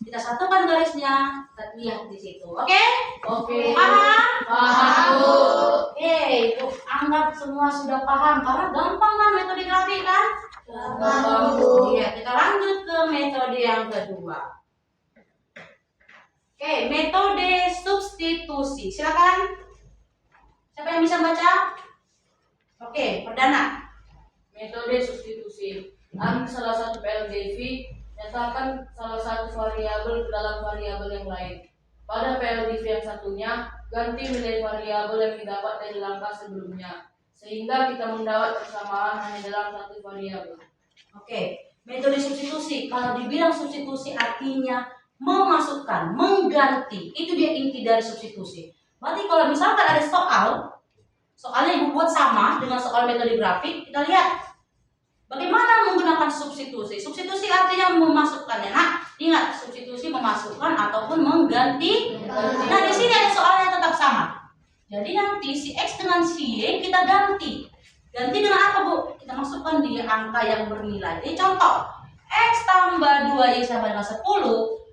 kita satukan garisnya, kita lihat di situ. Oke? Oke. Paham? Paham, Bu. Oke, itu anggap semua sudah paham karena gampang kan metode grafik kan? Gampang, Bu. Iya, kita lanjut ke metode yang kedua. Oke, metode substitusi. Silakan. Siapa yang bisa baca? Oke, perdana. Metode substitusi. Ambil salah satu PLDV, nyatakan salah satu variabel ke dalam variabel yang lain. Pada PLDV yang satunya, ganti nilai variabel yang didapat dari langkah sebelumnya, sehingga kita mendapat persamaan hanya dalam satu variabel. Oke, metode substitusi. Kalau dibilang substitusi artinya memasukkan, mengganti. Itu dia inti dari substitusi. Berarti kalau misalkan ada soalnya ibu buat sama dengan soal metode grafik, kita lihat bagaimana menggunakan substitusi. Substitusi artinya memasukkan ya, nak. Ingat, substitusi memasukkan ataupun mengganti. Nah, di sini ada soalnya tetap sama. Jadi nanti si X dengan si Y kita ganti. Ganti dengan apa, Bu? Kita masukkan di angka yang bernilai. Ini contoh. X tambah 2Y sama dengan 10,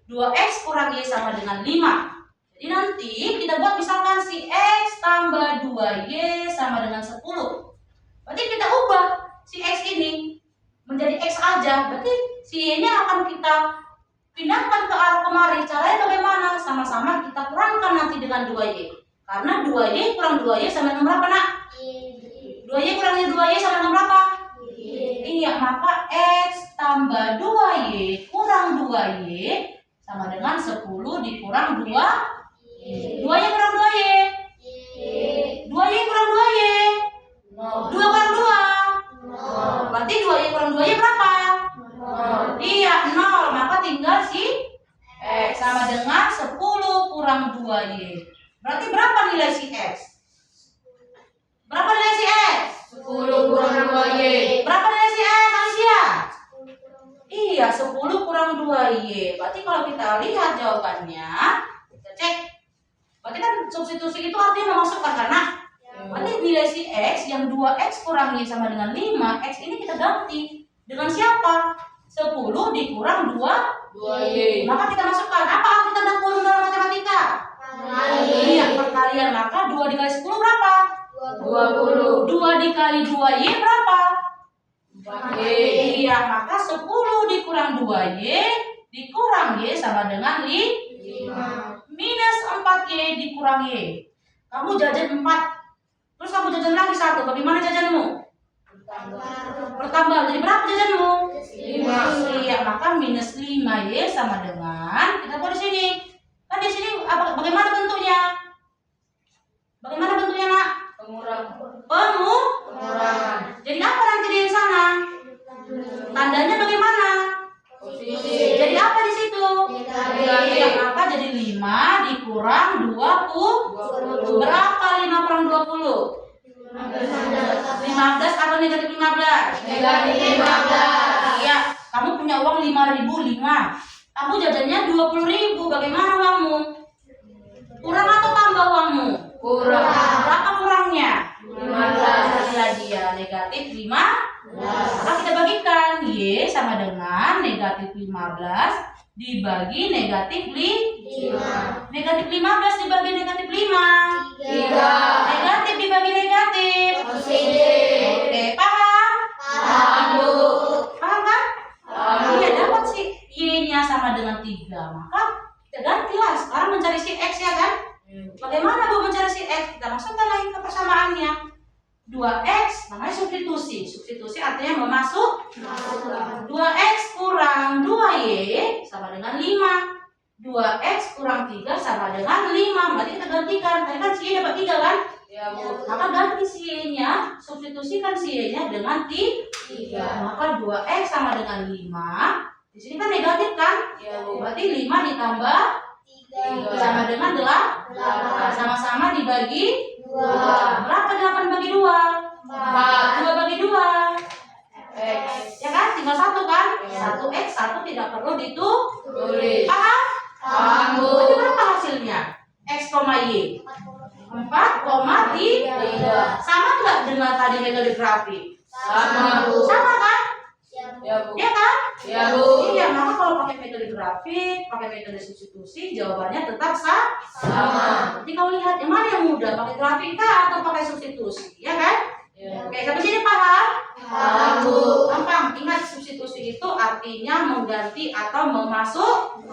2X kurang Y sama dengan 5. Jadi nanti kita buat misalkan si X tambah 2Y sama dengan 10. Berarti kita ubah si X ini menjadi X aja. Berarti si Y-nya akan kita pindahkan ke arah kemari. Caranya bagaimana? Sama-sama kita kurangkan nanti dengan 2Y. Karena 2Y kurang 2Y sama dengan berapa, nak? 2Y kurangnya 2Y sama dengan berapa? Iya, maka X tambah 2Y kurang 2Y sama dengan 10 dikurang 2. 2Y kurang 2Y. 2Y kurang 2Y. 2 kurang 2. Berarti 2Y kurang 2Y berapa? Iya, 0. Maka tinggal si X sama dengan 10 kurang 2Y. Berarti berapa nilai si X? Berapa nilai si X? 10 kurang 2Y. Berapa nilai si X, Alicia? Iya, 10 kurang 2Y. Berarti kalau kita lihat jawabannya, kita cek. Berarti kan substitusi itu artinya memasukkan karena berarti nilai si X yang 2X kurang Y sama dengan 5, X ini kita ganti dengan siapa? 10 dikurang 2Y. Maka kita masukkan. Apa arti tanda kurung dalam matematika? Iya, perkalian. Maka 2 dikali 10 berapa? 20. 2 dikali 2Y berapa? 4Y. Iya, maka 10 dikurang 2Y dikurang Y sama dengan 5. minus 4Y dikurang Y. Kamu jajan 4, terus kamu jajan lagi 1. Bagaimana jajanmu? Bertambah. Jadi berapa jajanmu? 5. Iya, maka minus 5Y sama dengan, kita buat di sini. Kan di sini bagaimana bentuknya? Bagaimana bentuknya, Nak? Pengurangan. Jadi apa nanti di sana? Tandanya bagaimana? Posisi. Jadi apa di situ? Iya, maka jadi 5 dikurang 20. Berapa 5 kurang 20? 15 atau negatif 15? Negatif 15. Iya, kamu punya uang 5.005. Kamu jajannya 20.000. Bagaimana uangmu? Kurang atau tambah uangmu? Kurang. Berapa kurangnya? 15. Iya, dia negatif 5. Maka kita bagikan Y sama dengan negatif 15 dibagi negatif 5. Negatif 15 dibagi negatif 5. 3. Negatif dibagi negatif. Positif. Oke, paham? Paham, Bu. Paham kan? Paham. Iya, dapat si Y-nya sama dengan 3. Maka kita gantilah. Sekarang mencari si X ya kan? Bagaimana Bu mencari si X? Kita masukkan lagi ke persamaannya. 2X namanya substitusi. Substitusi artinya memasuk. 2X kurang 2Y sama dengan 5. 2X kurang 3 sama dengan 5. Berarti kita gantikan. Tadi kan si Y dapat 3 kan? Ya, Bu. Maka ganti si Y-nya, substitusikan si Y-nya dengan 3. Maka 2X sama dengan 5. Di sini kan negatif kan? Ya, Bu. Berarti 5 ditambah 3. sama dengan 8. Sama-sama dibagi 2. berapa 8 bagi 2? 4. 2 bagi 2. X. Ya kan? Tinggal 1 kan? Ya. 1X, 1 tidak perlu ditulis. Tulis. Paham? Paham, Bu. Berarti berapa hasilnya? X, Y. 4,3. Sama nggak dengan tadi metode grafik? Sama, Bu. Sama kan? Ya, Bu. Ya kan? Ya, Bu. Iya, maka kalau pakai metode grafik, pakai metode substitusi, jawabannya tetap Sama. Jadi kau lihat yang mana yang mudah, pakai grafik kah atau pakai substitusi, ya kan? Ya. Oke, sampai sini paham? Paham, Bu. Gampang. Ingat, substitusi itu artinya mengganti atau memasuk.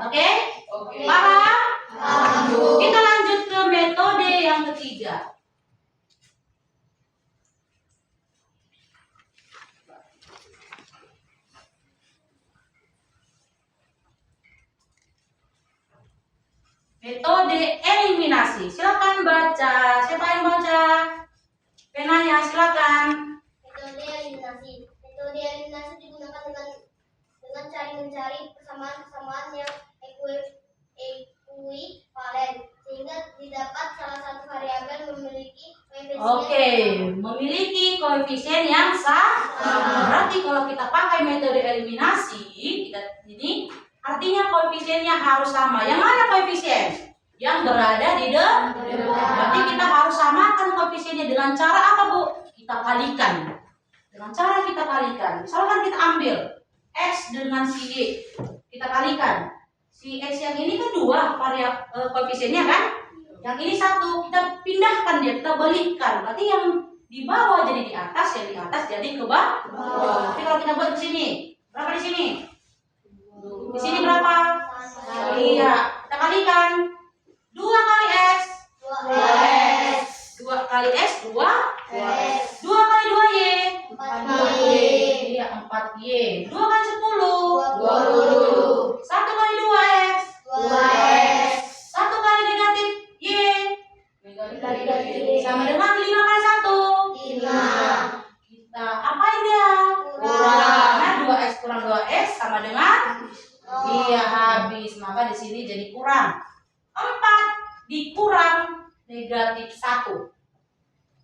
Oke? Oke. Paham? Paham, Bu. Kita lanjut ke metode yang ketiga. Metode eliminasi. Silakan baca. Siapa yang baca? Penanya silakan. Metode eliminasi. Metode eliminasi digunakan dengan cara mencari persamaan-persamaan yang ekuivalen sehingga didapat salah satu variabel memiliki koefisien. Oke, memiliki koefisien yang sama. Berarti kalau kita pakai metode eliminasi, kita ini artinya koefisiennya harus sama. Yang mana koefisien? Yang berada di depan. Berarti kita harus samakan koefisiennya dengan cara apa, Bu? Kita kalikan. Dengan cara kita kalikan. Misalkan kita ambil X dengan si Y. Kita kalikan. Si X yang ini kan 2 koefisiennya kan? Yang ini 1. Kita pindahkan dia, kita balikkan. Berarti yang di bawah jadi di atas, yang di atas jadi ke bawah. Tapi kalau kita buat di sini, berapa di sini? Di sini berapa? Iya, kita kalikan. 2 kali X. 2 kali X, 2. 2 kali 2Y. 4Y. Iya, 4Y. 2 kali 10. 20. 1 kali 2X. 2X. 1 kali negatif Y. Sama dengan 5 kali 1. 5. Kita apain dia? Karena 2X kurang 2X sama dengan iya habis. Maka di sini jadi kurang 4 dikurang negatif 1.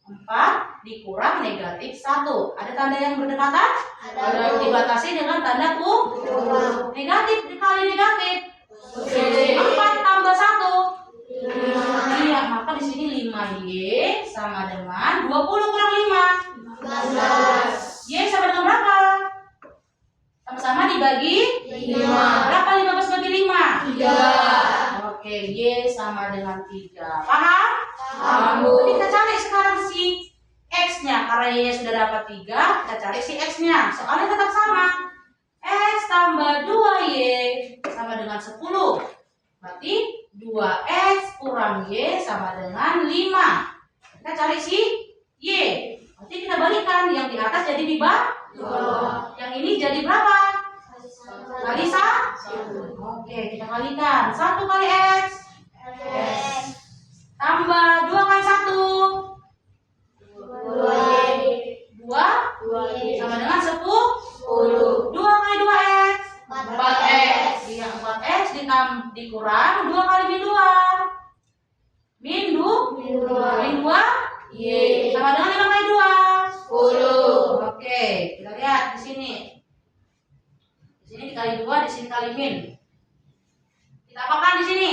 4 dikurang negatif 1. Ada tanda yang berdekatan? Ada. Dibatasi dengan tanda kurang. Negatif dikali negatif. Positif. 4 tambah 1. 5. Iya, maka di sini 5Y sama dengan 20 kurang 5. 15. Y sama dengan berapa? Sama-sama dibagi 5. berapa 15 bagi 5? 3. Oke, Y sama dengan 3. Paham? Tapi kita cari sekarang si X-nya. Karena Y sudah dapat 3, kita cari si X-nya. Soalnya tetap sama. X tambah 2Y sama dengan 10. Berarti 2X kurang Y sama dengan 5. Kita cari si Y. Berarti kita balikan. Yang di atas jadi di bawah. Yang ini jadi berapa? Kali 1. Oke, kita kalikan. 1 kali X. Tambah 2 kali 1. 2 sama dengan 10. 2 kali 2X. 4X. Iya, 4X dikurang 2 kali min 2. Min 2 Y. sama dengan 5 kali 2. 10. Oke, kita lihat di sini. Di sini dikali 2, di sini kali min. Kita apakan di sini?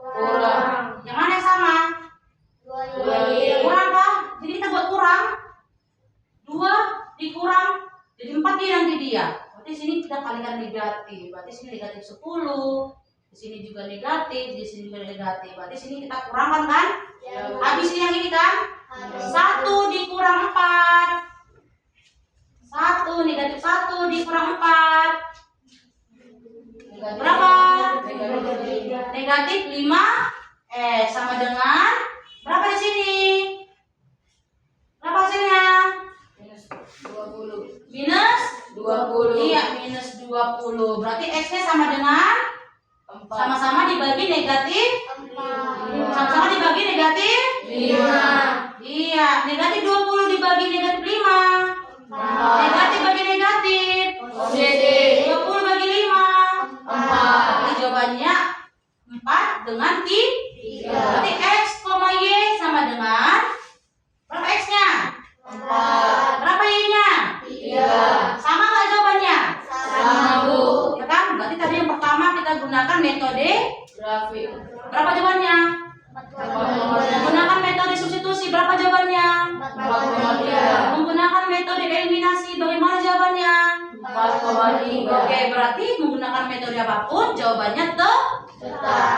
Kurang. Yang mana yang sama? 2Y. Kurang kah? Jadi kita buat kurang. 2 dikurang jadi 4 dia nanti dia. Berarti sini kita kalikan negatif. Berarti sini negatif 10. Di sini juga negatif, di sini juga negatif. Berarti sini kita kurangkan kan? Habis yang ini kan? 1 dikurang 4. 1 negatif 1 dikurang 4. Berapa? Negatif 5 sama dengan berapa di sini? Berapa hasilnya? Minus 20. Minus 20. Iya, minus 20. Berarti X-nya sama dengan 4. sama-sama dibagi negatif. Sama-sama dibagi negatif 5. Iya, negatif 20 dibagi negatif 5. Negatif bagi negatif. OCD. 20 bagi 5. 4. Jadi jawabannya 4 dengan 3. Berarti X, Y sama dengan berapa X-nya? 4. Berapa Y-nya? 3. Sama nggak jawabannya? Sama, Bu. Ya kan? Berarti tadi yang pertama kita gunakan metode Grafik. berapa jawabannya? Menggunakan metode substitusi berapa jawabannya? 4,3. Menggunakan metode eliminasi bagaimana jawabannya? 4,3. Oke, berarti menggunakan metode apapun jawabannya Tetap.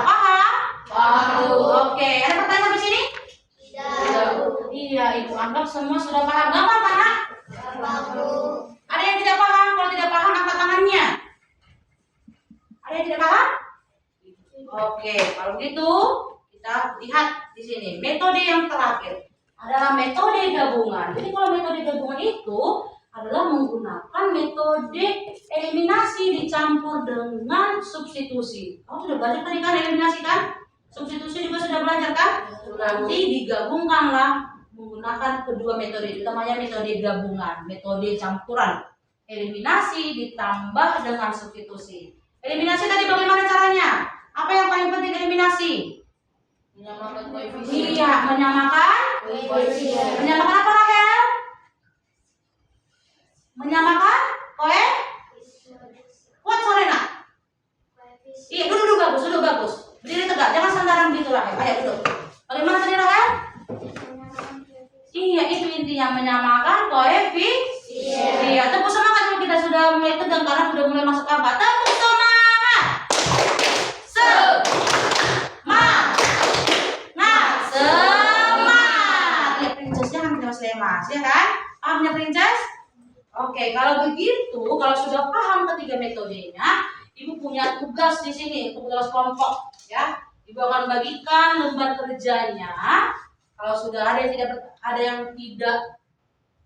paham? Paham, Bu. Oke, ada pertanyaan sampai sini? Tidak, Bu. Iya, Ibu anggap semua sudah paham. Gampang kan, Nak? Ada yang tidak paham? Kalau tidak paham, angkat tangannya. Ada yang tidak paham? Oke, kalau gitu kita lihat di sini. Metode yang terakhir adalah metode gabungan. Jadi kalau metode gabungan itu adalah menggunakan metode eliminasi dicampur dengan substitusi. Kamu sudah belajar tadi kan eliminasi kan? Substitusi juga sudah belajar kan? Nanti digabungkanlah menggunakan kedua metode. Itu namanya metode gabungan, metode campuran. Eliminasi ditambah dengan substitusi. Eliminasi tadi bagaimana caranya? Apa yang paling penting eliminasi? Menyamakan koefisien. Iya, menyamakan. Koefisien. Menyamakan apa, Rahel? Menyamakan kuat sore nak. Iya, duduk bagus, duduk bagus. Berdiri tegak, jangan sandaran begitu Rahel. Ayo duduk. Bagaimana tadi Rahel? Iya, itu intinya menyamakan koefisien. Iya, tepuk semangat kalau kita sudah mulai tegang karena sudah mulai masuk apa? Tepuk semangat. Semangat. Ya princess jangan lemas, ya kan? Pahamnya princess? Oke, kalau begitu, kalau sudah paham ketiga metodenya, Ibu punya tugas di sini untuk tugas kelompok, ya. Ibu akan bagikan lembar kerjanya. Kalau sudah ada yang tidak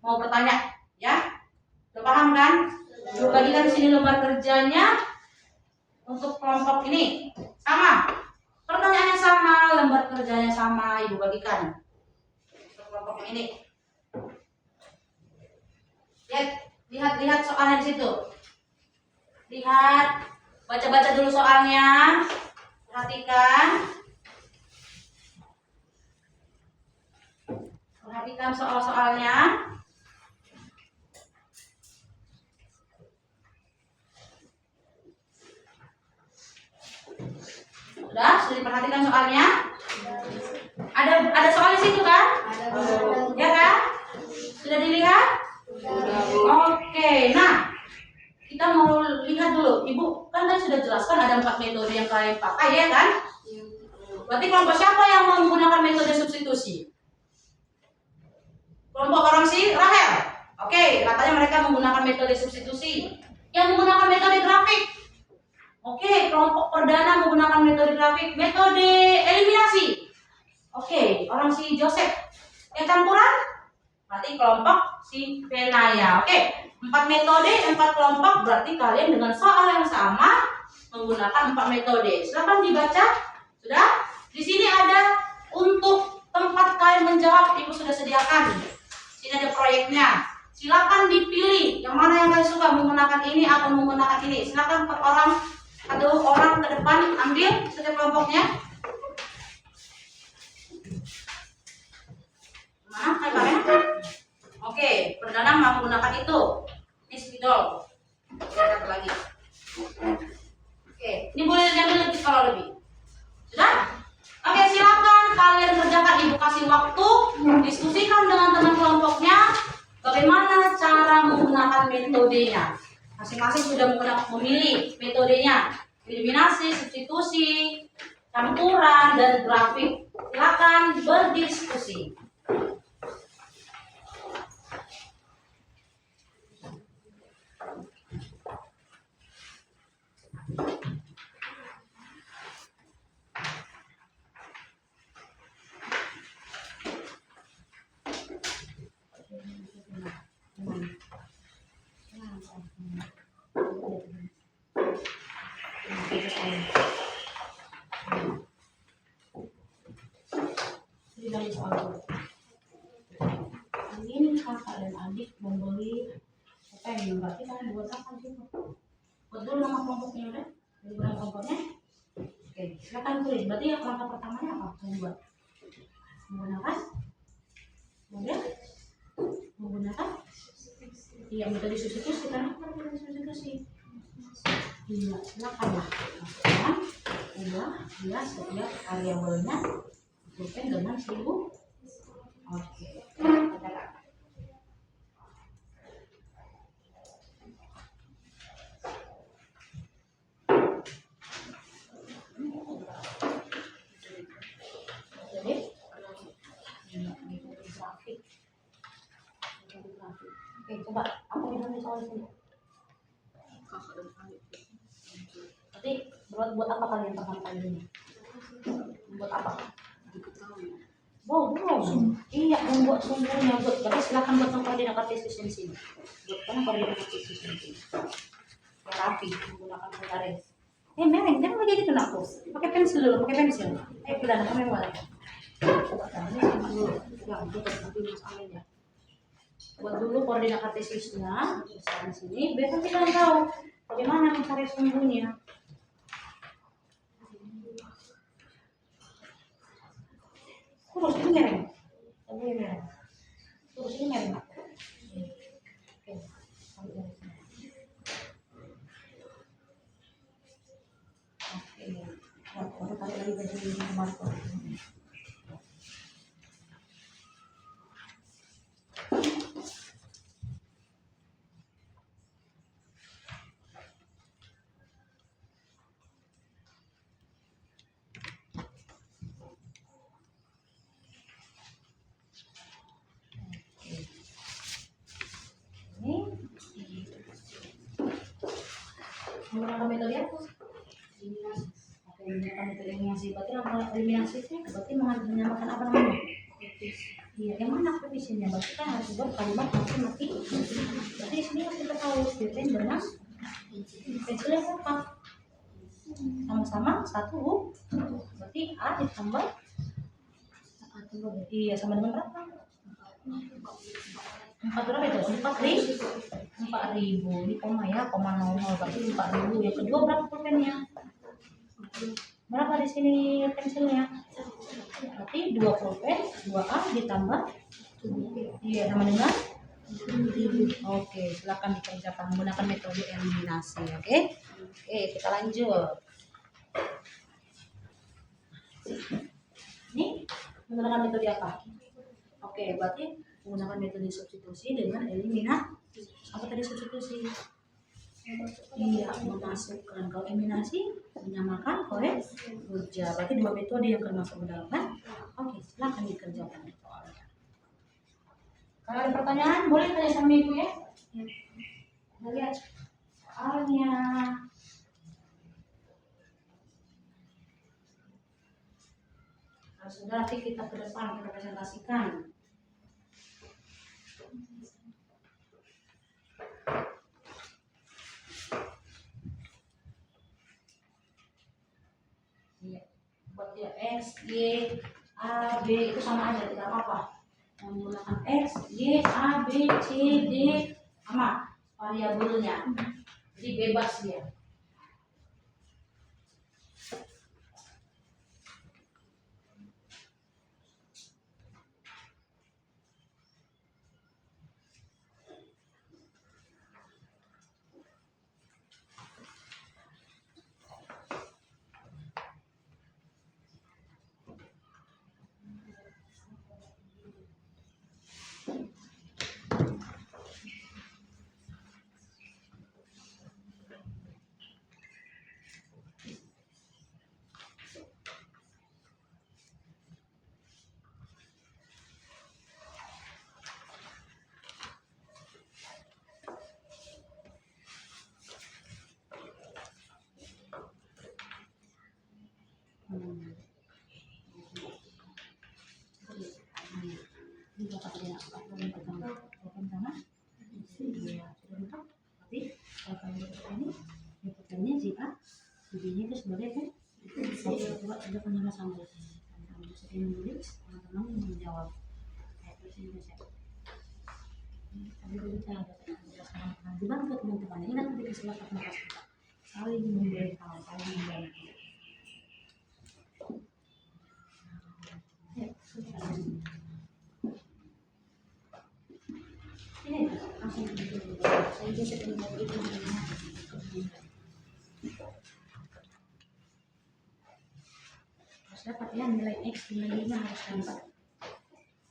mau bertanya, ya. Sudah paham kan? Ibu bagikan di sini lembar kerjanya untuk kelompok ini. Sama. Pertanyaannya sama, lembar kerjanya sama, Ibu bagikan untuk kelompok yang ini. Lihat soalnya di situ. Lihat, baca-baca dulu soalnya. Perhatikan. Perhatikan soal-soalnya. Sudah diperhatikan soalnya? Ada soal di situ kan? Ya kan? Sudah dilihat? Oke, nah kita mau lihat dulu. Ibu kan tadi sudah jelaskan ada 4 metode yang kalian pakai ya kan? Berarti kelompok siapa yang menggunakan metode substitusi? Kelompok orang si Rahel. Oke, katanya mereka menggunakan metode substitusi. Yang menggunakan metode grafik. Oke, kelompok perdana menggunakan metode grafik, metode eliminasi. Oke, orang si Joseph. Yang campuran? Berarti kelompok si Benaya. Oke, 4 metode, 4 kelompok. Berarti kalian dengan soal yang sama menggunakan 4 metode. Silakan dibaca. Sudah? Di sini ada untuk tempat kalian menjawab, Ibu sudah sediakan. Sini ada proyeknya. Silakan dipilih yang mana yang kalian suka, menggunakan ini atau menggunakan ini. Silakan per orang atau orang ke depan ambil setiap kelompoknya. Mana kalian? Oke, perdana menggunakan itu. Ini spidol. Lihat lagi. Oke, ini boleh diambil lebih kalau lebih. Sudah? Oke, silakan kalian kerjakan. Ibu kasih waktu, diskusikan dengan teman kelompoknya bagaimana cara menggunakan metodenya. Masing-masing sudah memilih metodenya, eliminasi, substitusi, campuran, dan grafik. Silakan berdiskusi. Ini kakak dan adik membeli pen, berarti kalian buat apa sih? Buat dulu nama kelompoknya udah? Dari nama kelompoknya? Oke, silakan tulis. Berarti ya langkah pertamanya apa? Membuat menggunakan kemudian menggunakan iya metode substitusi karena metode substitusi. Iya, silakan lah. Masukkan ubah dia setiap variabelnya bukan dengan 1000. Oke. Jadi grafik. Oke, coba aku bilang di soal sini. Berarti buat apa kalian pertama kali ini? Buat apa? Belum. Iya, membuat sumbernya. Berarti silakan buat koordinat kartesius di sini. Buatkan koordinat kartesius di sini. Rapi menggunakan penggaris. Mereng, jangan lagi gitu aku. Pakai pensil dulu, pakai pensil. Pelan, kamu yang mana? Ini dulu. Yang tutup nanti misalnya. Buat dulu koordinat kartesiusnya di sini. Biar kita tahu bagaimana mencari sumbernya. Terus ini mereng. Terus ini mereng. Oke. Baru tarik lagi dari Marco. Menggunakan metode apa? Eliminasi. Oke, menggunakan metode eliminasi. Berarti apa eliminasinya? Berarti menyamakan apa namanya? Iya, yang mana koefisiennya? Berarti kan harus buat kalimat mati. Berarti di sini harus kita tahu detail dengan pensilnya apa? Sama-sama 1. Berarti A ditambah iya sama dengan berapa? 4 berapa itu? 4.000. Ini koma ya, koma 00 berarti 4.000. Yang kedua berapa pulpennya? Berapa di sini pensilnya? Berarti 2 pulpen, 2A ditambah iya sama dengan 1.000. Oke, silakan dikerjakan menggunakan metode eliminasi. Oke, kita lanjut. Ini menggunakan metode apa? Oke, berarti menggunakan metode substitusi dengan eliminasi. Apa tadi substitusi? Iya, menggunakan masuk ke rangkau eliminasi, menyamakan oleh hujah. Berarti dua metode yang termasuk dalam kan? Oke, silakan dikerjakan soalnya. Kalau ada pertanyaan, boleh tanya sama ibu ya. Kita lihat soalnya. Nah, sudah nanti kita ke depan kita presentasikan. Iya. Buat dia X, Y, A, B itu sama aja, tidak apa-apa. Menggunakan X, Y, A, B, C, D sama variabelnya. Jadi bebas dia. Ini dapat dia pertama. Dia sudah lengkap. Tapi kalau ini pertanyaannya si A, si B-nya itu sebagai kan? Coba ada penjelasan sambung. Teman-teman bisa menulis, teman-teman menjawab. Terus ini bisa. Tadi kita ada penjelasan juga untuk teman-teman. Ingat ketika setelah kelas kita saling memberitahu, saling membantu. Ini langsung saya bisa harus dapat ya nilai X nilai 5 harus dapat.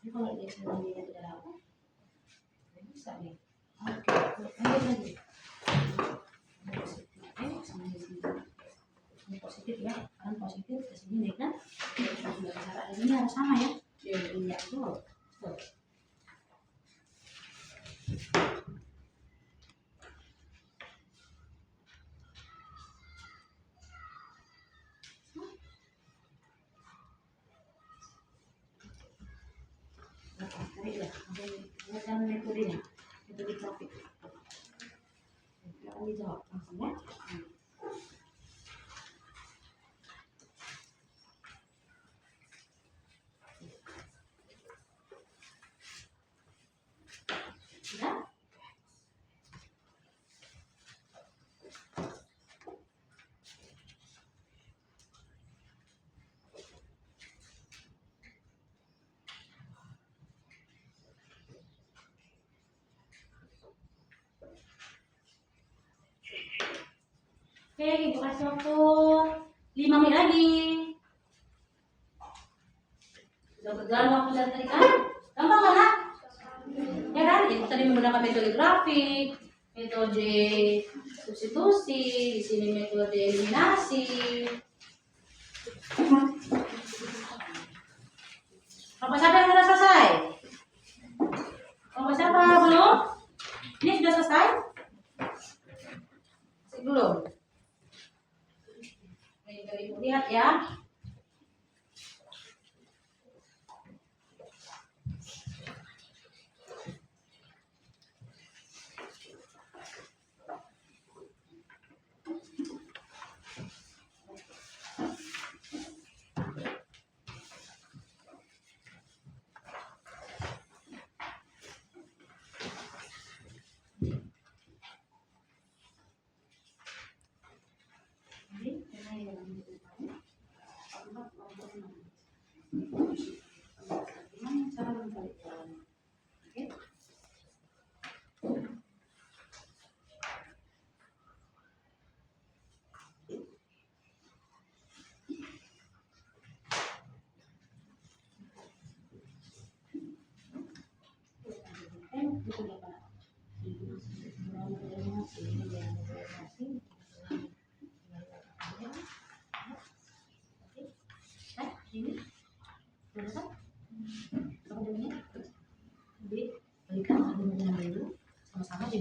Ini kalau X nilai 5 tidak dapat, tidak bisa nih. Oke, lanjut lagi. X sama di sini. Ini positif ya, kan positif ke sini nih kan. Cara ini harus sama ya. Iya, betul. Lihat metodenya, metode grafik. Kita dijawab langsung ya. Ya. Oke, ibu kasih waktu 5 menit lagi. Sudah berjalan waktu dari tadi kan? Gampang kan? Nak? Ya kan? Ibu tadi menggunakan metode grafik, metode substitusi, di sini metode eliminasi. Kelompok siapa yang sudah selesai? Kelompok siapa belum? Ini sudah selesai? Masih belum? Ibu lihat ya.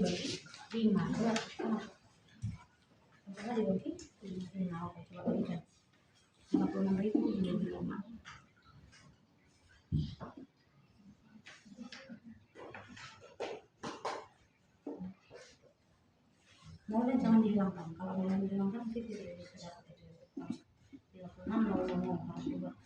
dibagi 5. Coba dibagi 5. Oke, coba bagikan. 56.000 dibagi 5. Nolnya jangan dihilangkan. Kalau nolnya dihilangkan nanti tidak bisa dapat itu. 36 harus dibuat.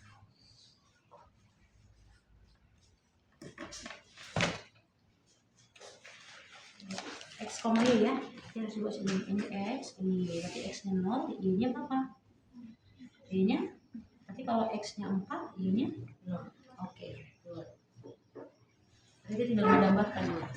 X, Y ya. Kita harus buat segini. Ini X, ini Y. Berarti X-nya 0, Y-nya berapa? Y-nya? Berarti kalau X-nya 4, Y-nya 0. Oke, good. Jadi tinggal menggambarkan ya.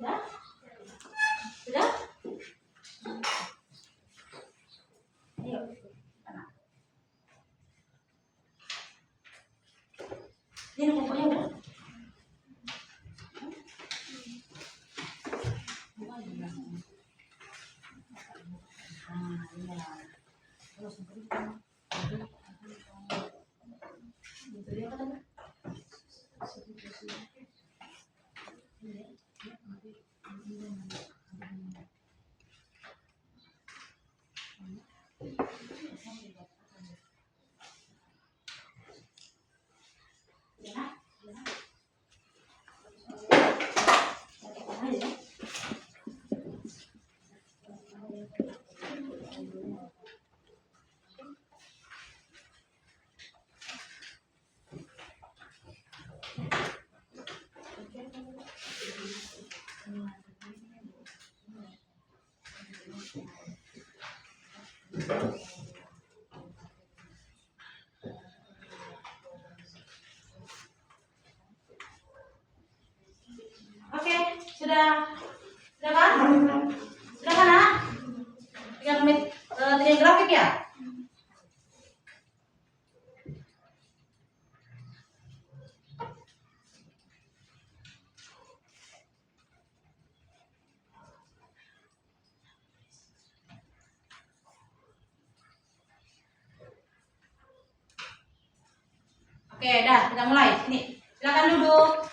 Sudah? Sudah? Ayo. Mana? Ini pokoknya udah. Iya. Terus berikan. Itu dia kan? Oke, sudah. Sudah kan? Sudah kan, Nak? Tinggal grafik ya? Oke, dah, kita mulai. Sini, silakan duduk.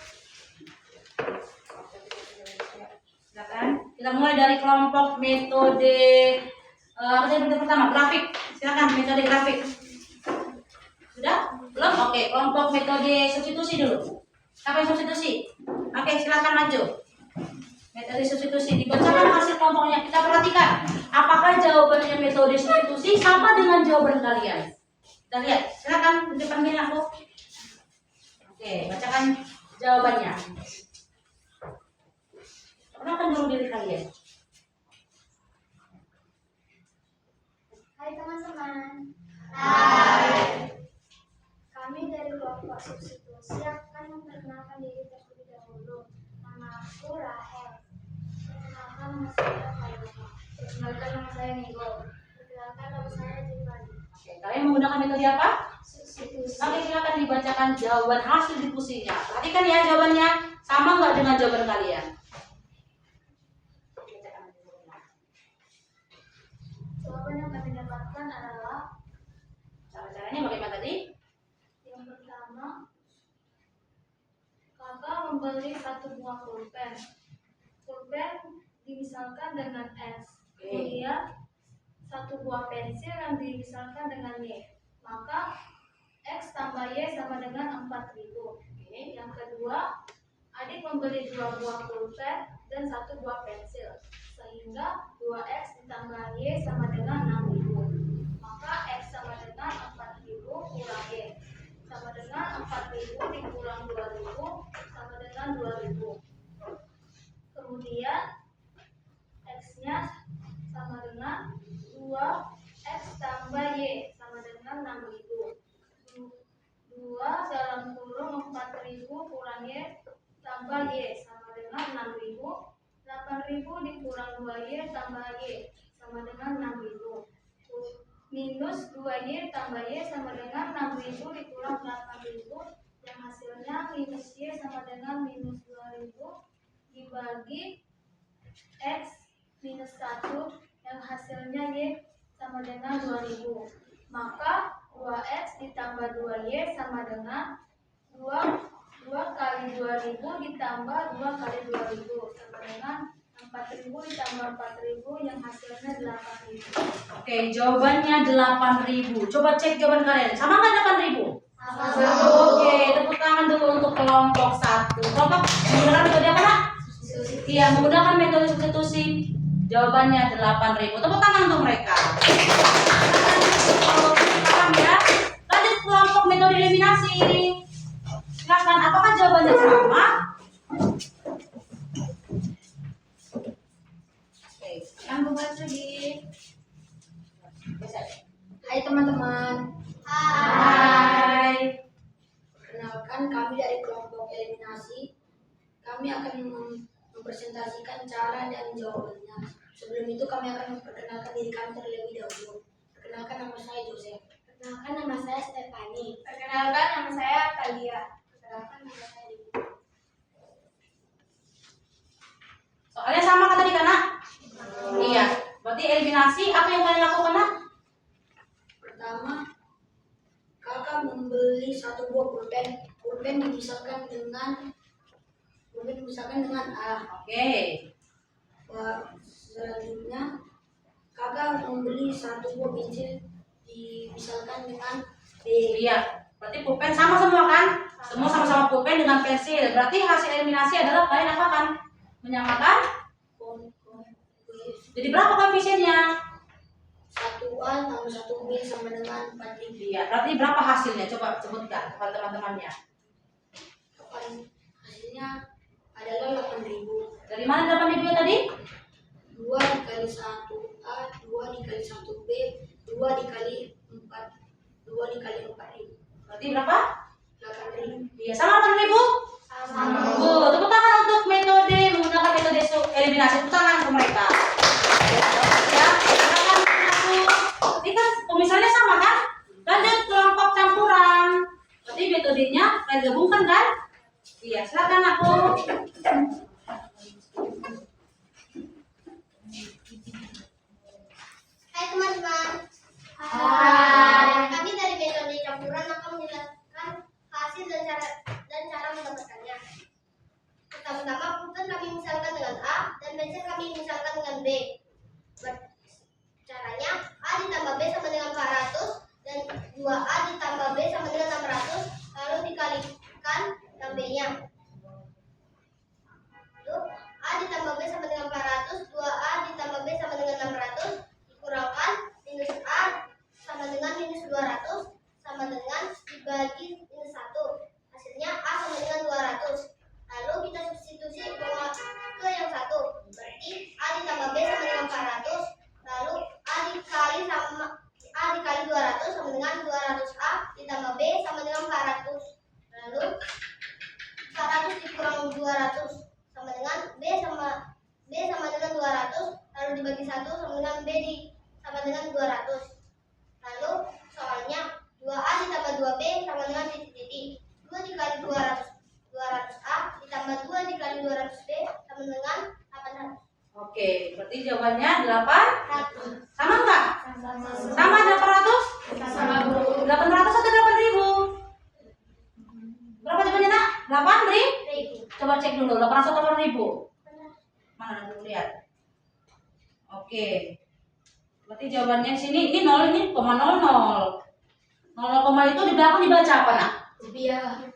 Silakan. Kita mulai dari kelompok metode apa tadi metode pertama? Grafik. Silakan metode grafik. Sudah? Belum? Oke, kelompok metode substitusi dulu. Siapa yang substitusi? Oke, silakan maju. Metode substitusi dibacakan hasil kelompoknya. Kita perhatikan apakah jawabannya metode substitusi sama dengan jawaban kalian. Kita lihat. Silakan di depan gini aku. Oke, bacakan jawabannya. Kenalkan dulu diri kalian. Hai teman-teman. Hai. Kami dari kelompok substitusi akan memperkenalkan diri terlebih dahulu. Nama aku Rahel. Perkenalkan nama saya Kayoma. Perkenalkan nama saya Nego. Perkenalkan nama saya Tiffany. Oke, kalian menggunakan metode apa? Substitusi. Oke, silakan dibacakan jawaban hasil diskusinya. Perhatikan ya jawabannya sama nggak dengan jawaban kalian? Jawaban yang kami dapatkan adalah Cara-caranya bagaimana tadi? yang pertama, kakak membeli satu buah pulpen. Pulpen dimisalkan dengan S. Oke. Kemudian satu buah pensil yang dimisalkan dengan Y. Maka X tambah Y sama dengan 4.000. Oke. Yang kedua, adik membeli 2 buah pulpen dan 1 buah pensil. Sehingga 2X ditambah Y sama dengan 6.000. Maka X sama dengan 4.000 kurang Y. Sama dengan 4.000 dikurang 2.000 sama dengan 2.000. Kemudian X-nya sama dengan 2X tambah Y sama dengan 6.000. 2 dalam kurung 4.000 kurang Y tambah Y sama dengan 6.000. 8.000 dikurang 2Y tambah Y sama dengan 6.000. 2Y tambah Y sama dengan 6.000 dikurang 8.000 yang hasilnya minus Y sama dengan minus 2.000 dibagi X minus 1 yang hasilnya Y sama dengan 2.000. Maka 2X ditambah 2Y sama dengan 2 kali 2.000 ditambah 2 kali 2.000 sama dengan 4.000 ditambah 4.000 yang hasilnya 8.000. Oke, jawabannya 8.000. Coba cek jawaban kalian. Sama nggak 8.000? Sama. Oke, tepuk tangan dulu untuk kelompok 1. Kelompok menggunakan metode apa, Nak? Iya, menggunakan metode substitusi. Jawabannya 8.000. Tepuk tangan untuk mereka. Paham ya? Lanjut kelompok metode eliminasi. Silakan, apakah jawabannya sama? Oke, yang membaca di. Hai teman-teman. Hai. Perkenalkan, kami dari kelompok eliminasi. Kami akan mempresentasikan cara dan jawabannya. Sebelum itu kami akan memperkenalkan diri kami terlebih dahulu. Perkenalkan, nama saya Joseph. Perkenalkan, nama saya Stefani. Perkenalkan, nama saya Talia. Perkenalkan, nama saya Dini. Soalnya sama kan tadi, Nak? Iya. Berarti eliminasi apa yang kalian lakukan, Nak? Pertama, kakak membeli satu buah pulpen. Pulpen dimisalkan dengan A. Oke. Selanjutnya, kakak membeli satu buah pensil dimisalkan dengan B. Iya. Berarti pulpen sama semua kan? Semua sama-sama pulpen dengan pensil. Berarti hasil eliminasi adalah kalian apa kan? Menyamakan? Jadi berapa koefisiennya? 1A tambah 1B sama dengan 4.000. Iya. Berarti berapa hasilnya? Coba sebutkan kepada teman-temannya. Hasilnya adalah 8.000. Dari mana 8.000 tadi? 2 dikali 1A, 2 dikali 1B, 2 dikali 4, 2 dikali 4.000. Berarti berapa? 8.000. Iya, sama 8.000? Sama. Tepuk tangan untuk metode menggunakan metode eliminasi. Tepuk tangan ke mereka. Ya, silakan aku. Ini kan pemisahannya sama kan? Lanjut kelompok campuran. Berarti metodenya kalian gabungkan kan? Iya, silakan aku. Hai teman-teman. Hai. Kami dari metode campuran akan menjelaskan hasil dan cara mendapatkannya. Pertama-tama pulpen kami misalkan dengan A dan pensil kami misalkan dengan B. Caranya A ditambah B sama dengan 400 dan 2A ditambah B sama dengan 600 lalu dikalikan yang B-nya. Lalu A ditambah B sama dengan 400, 2A ditambah B sama dengan 600 dikurangkan minus A sama dengan minus 200 sama dengan dibagi minus 1. Hasilnya A sama dengan 200. Lalu kita substitusi ke yang satu. Berarti A ditambah B sama dengan 400. Lalu A dikali 200 sama dengan 200A ditambah B sama dengan 400. Lalu 400 dikurang 200 sama dengan B sama dengan 200. Lalu dibagi 1 sama dengan B sama dengan 200. Lalu soalnya 2A ditambah 2B sama dengan titik-titik. 2 dikali 200A ditambah 2 dikali 200B sama dengan 800. Oke, berarti jawabannya 8. Sama enggak? Sama. Sama 800? Sama, Bu. 800 atau 8.000? Berapa jawabannya, Nak? 8.000? Coba cek dulu, 800 atau 8.000? Mana dulu lihat. Oke. Berarti jawabannya di sini ini 0 ini koma 00. 0, itu di belakang dibaca apa, Nak?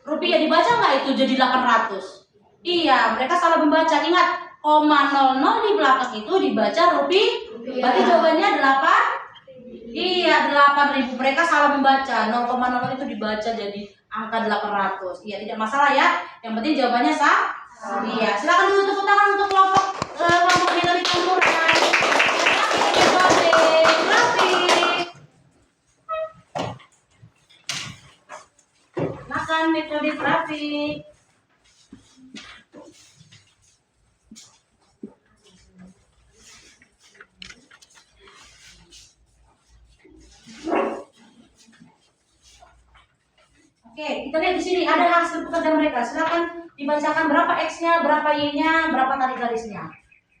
Rupiah dibaca nggak itu jadi 800? Iya, mereka salah membaca. Ingat, koma 00 di belakang itu dibaca rupiah. Berarti jawabannya 8. Iya, 8.000. Mereka salah membaca. 0,00 itu dibaca jadi angka 800. Iya, tidak masalah ya. Yang penting jawabannya sah. Iya, silakan dulu tepuk tangan untuk kelompok metode campuran. Makan metode grafik. Oke, kita lihat di sini ada hasil pekerjaan mereka. Silakan dibacakan berapa X-nya, berapa Y-nya, berapa tali garisnya.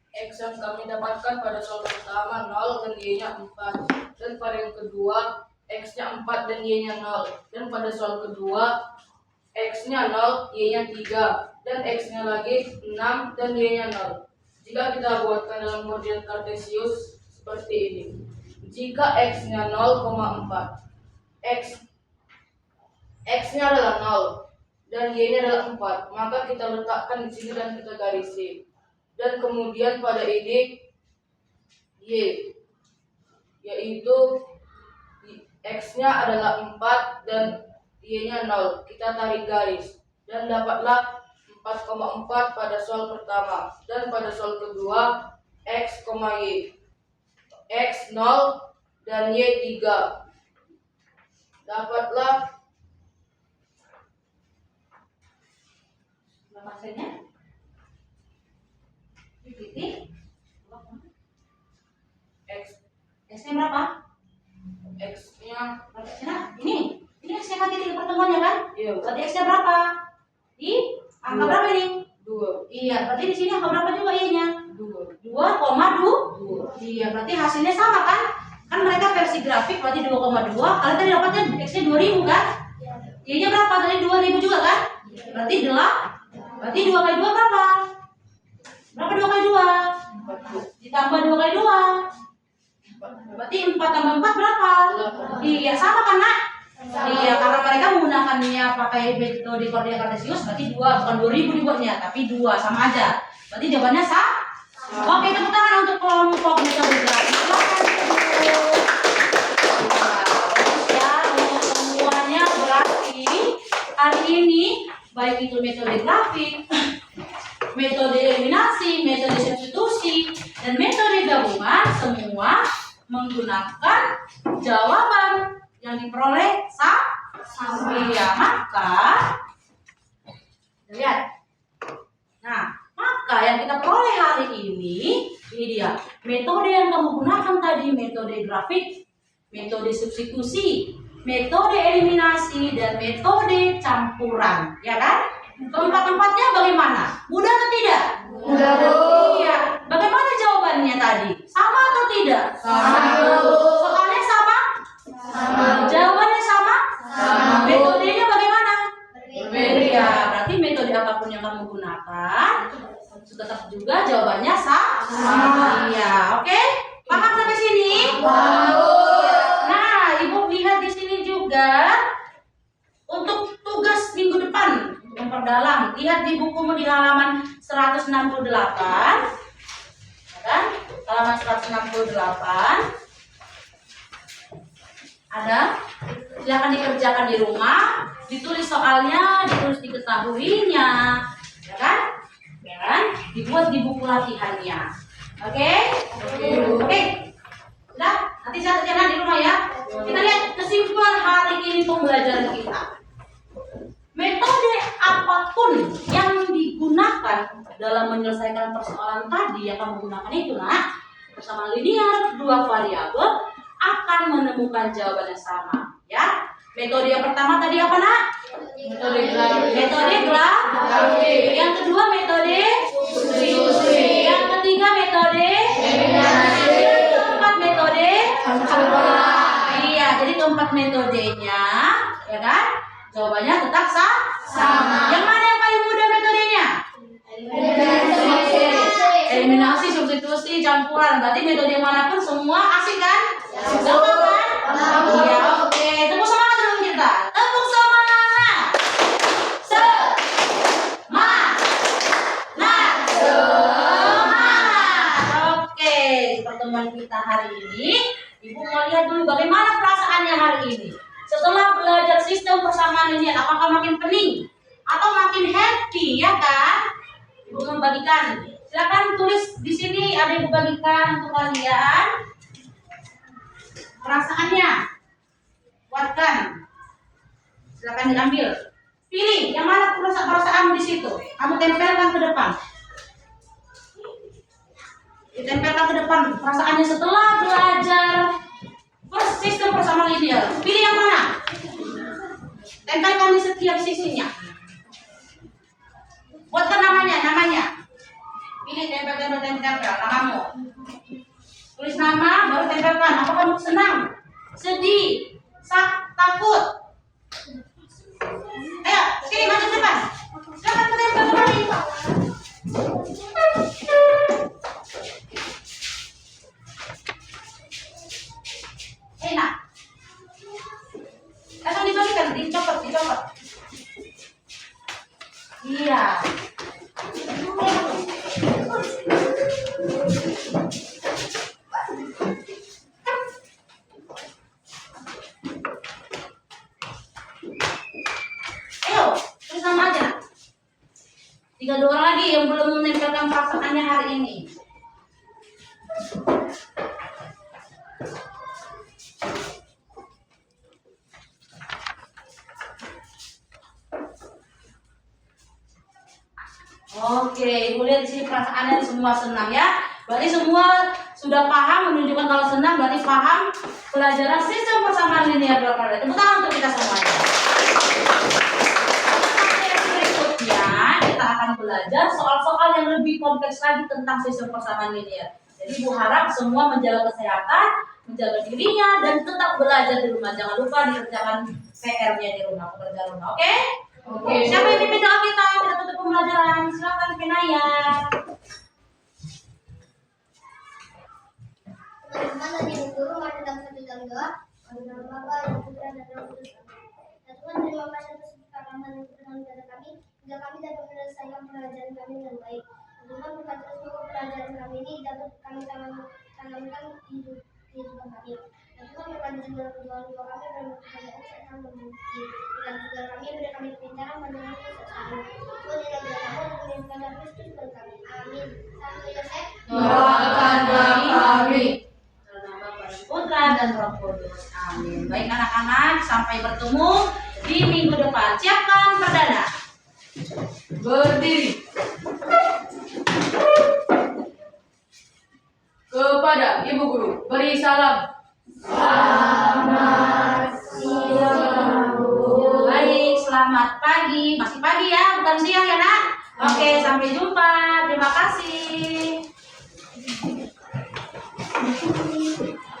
X yang kami dapatkan pada soal pertama 0 dan Y-nya 4. Dan pada yang kedua X-nya 4 dan Y-nya 0. Dan pada soal kedua X-nya 0, Y-nya 3. Dan X-nya lagi 6 dan Y-nya 0. Jika kita buatkan dalam koordinat kartesius seperti ini. Jika X-nya 0,4, X-nya adalah 0 dan Y-nya adalah 4, maka kita letakkan di sini dan kita garisi. Dan kemudian pada ini Y, yaitu X-nya adalah 4 dan Y-nya 0. Kita tarik garis dan dapatlah 4,4 pada soal pertama. Dan pada soal kedua X, Y, X 0 dan Y 3. Dapatlah Berapa hasilnya? Titik. X, X-nya berapa? X-nya Berapa X-nya? Ini X-nya kan titik pertemuannya kan? iya Berarti X-nya berapa? Di angka berapa ini? 2. Iya, berarti di sini angka berapa juga Y-nya? 2. 2,2. Iya, berarti hasilnya sama kan? Kan mereka versi grafik berarti 2,2. Kalian tadi dapatnya X-nya 2000 kan? Y-nya berapa? Tadi 2000 juga kan? Berarti 2 kali 2 berapa? Berapa 2 kali 2? Ditambah 2 kali 2. Berarti 4 tambah 4 berapa? Iya, sama kan nak? Iya, karena mereka menggunakannya pakai metode koordinat kartesius, berarti 2, bukan 2000 dibuatnya, tapi 2, sama aja. Berarti jawabannya Oke, tepuk tangan untuk kelompok metode grafik. Ya, untuk semuanya berarti hari ini baik itu metode grafik, metode eliminasi, metode substitusi, dan metode gabungan semua menggunakan jawaban yang diperoleh sama. Ya, maka lihat. Nah, maka yang kita peroleh hari ini dia metode yang kamu gunakan tadi, metode grafik, metode substitusi, metode eliminasi, dan metode campuran, ya kan? Keempat-empatnya bagaimana? Mudah atau tidak? Mudah, Bu. Iya. Bagaimana jawabannya tadi? Sama atau tidak? Sama, Bu. Soalnya sama? Sama. Jawabannya sama? Sama, Bu. Metodenya bagaimana? Berbeda. Ya, berarti metode apapun yang kamu gunakan tetap juga jawabannya sama. Iya, oke? Paham sampai sini? Nah, Ibu lihat di sini juga untuk tugas minggu depan memperdalam. Lihat di bukumu di halaman 168. Ya kan? Halaman 168. Ada? Silakan dikerjakan di rumah, ditulis soalnya, ditulis diketahuinya, ya kan? Ya kan? Dibuat di buku latihannya. Oke? Oke. Sudah? Nanti saya kerjakan di rumah ya. Kita lihat kesimpulan hari ini pembelajaran kita. Metode apapun yang digunakan dalam menyelesaikan persoalan tadi yang kamu gunakan itu, nak, bersama linear dua variabel akan menemukan jawaban yang sama, ya. Metode yang pertama tadi apa, nak? Metode grafik. Yang kedua metode substitusi. Yang ketiga metode eliminasi. Yang keempat metode campuran. Iya, jadi keempat metodenya, ya kan? Jawabannya tetap sama. Yang mana yang paling mudah metodenya? Eliminasi, substitusi, campuran. Berarti metode manapun semua asik kan? Gampang kan? Iya, oke. Tepuk semangat dulu kita. Tepuk semangat. Semangat. Oke, pertemuan kita hari ini, Ibu mau lihat dulu bagaimana perasaannya hari ini. Setelah belajar sistem persamaan linear, apakah makin pening atau makin happy, ya kan? Ibu membagikan. Silakan tulis di sini, ada yang bagikan untuk kalian. Perasaannya, buatkan. Silakan diambil. Pilih yang mana perasaan di situ. Kamu tempelkan ke depan. Ditempelkan ke depan. Perasaannya setelah belajar sistem persamaan linear. Pilih yang mana? Tempelkan di setiap sisinya. Buatkan namanya. Pilih tempel namamu. Tulis nama, baru tempelkan. Apa kamu senang? Sedih? Takut? Ayo, sini maju depan. Silakan tempel kembali. Enak. Langsung dibalikan, dicopot. Iya. Ayo, terus nama aja. 3 orang lagi yang belum menempelkan perasaannya hari ini. Oke, ibu lihat di sini perasaannya semua senang ya. Berarti semua sudah paham, menunjukkan kalau senang berarti paham pelajaran sistem persamaan linear dua kali. Tepuk tangan untuk kita semuanya. Materi berikutnya kita akan belajar soal-soal yang lebih kompleks lagi tentang sistem persamaan linear. Jadi ibu harap semua menjaga kesehatan, menjaga dirinya dan tetap belajar di rumah. Jangan lupa dikerjakan PR-nya di rumah, pekerjaan rumah. Oke? Oke. Siapa yang pimpin doa kita tutup pembelajaran? Silakan pimpin ayat. Teman-teman dan ibu guru, mari kita satukan doa. Amin. Nama Bapa dan Putra dan Roh Kudus. Amin. Ya Tuhan, terima kasih atas keberkahan dan kebenaran kepada kami, hingga kami dapat menyelesaikan pelajaran kami dengan baik. Ya Tuhan, berkati semoga pelajaran kami ini dapat kami tanamkan di kehidupan kami. Ya Tuhan, berkati segala doa-doa kami dan pekerjaan serta membukti. Dan juga kami beri kami kepintaran mendengar sesuatu. Tuhan yang dalam nama dan Kristus Tuhan kami. Amin. Santo Yosef, Doakan kami. Dalam nama Bapa dan Putra dan Roh Kudus. Amin. Baik anak-anak, sampai bertemu di minggu depan. Siapkan perdana. Berdiri. Kepada ibu guru, beri salam. Baik, selamat pagi. Masih pagi ya, bukan siang ya nak? Oke, sampai jumpa. Terima kasih.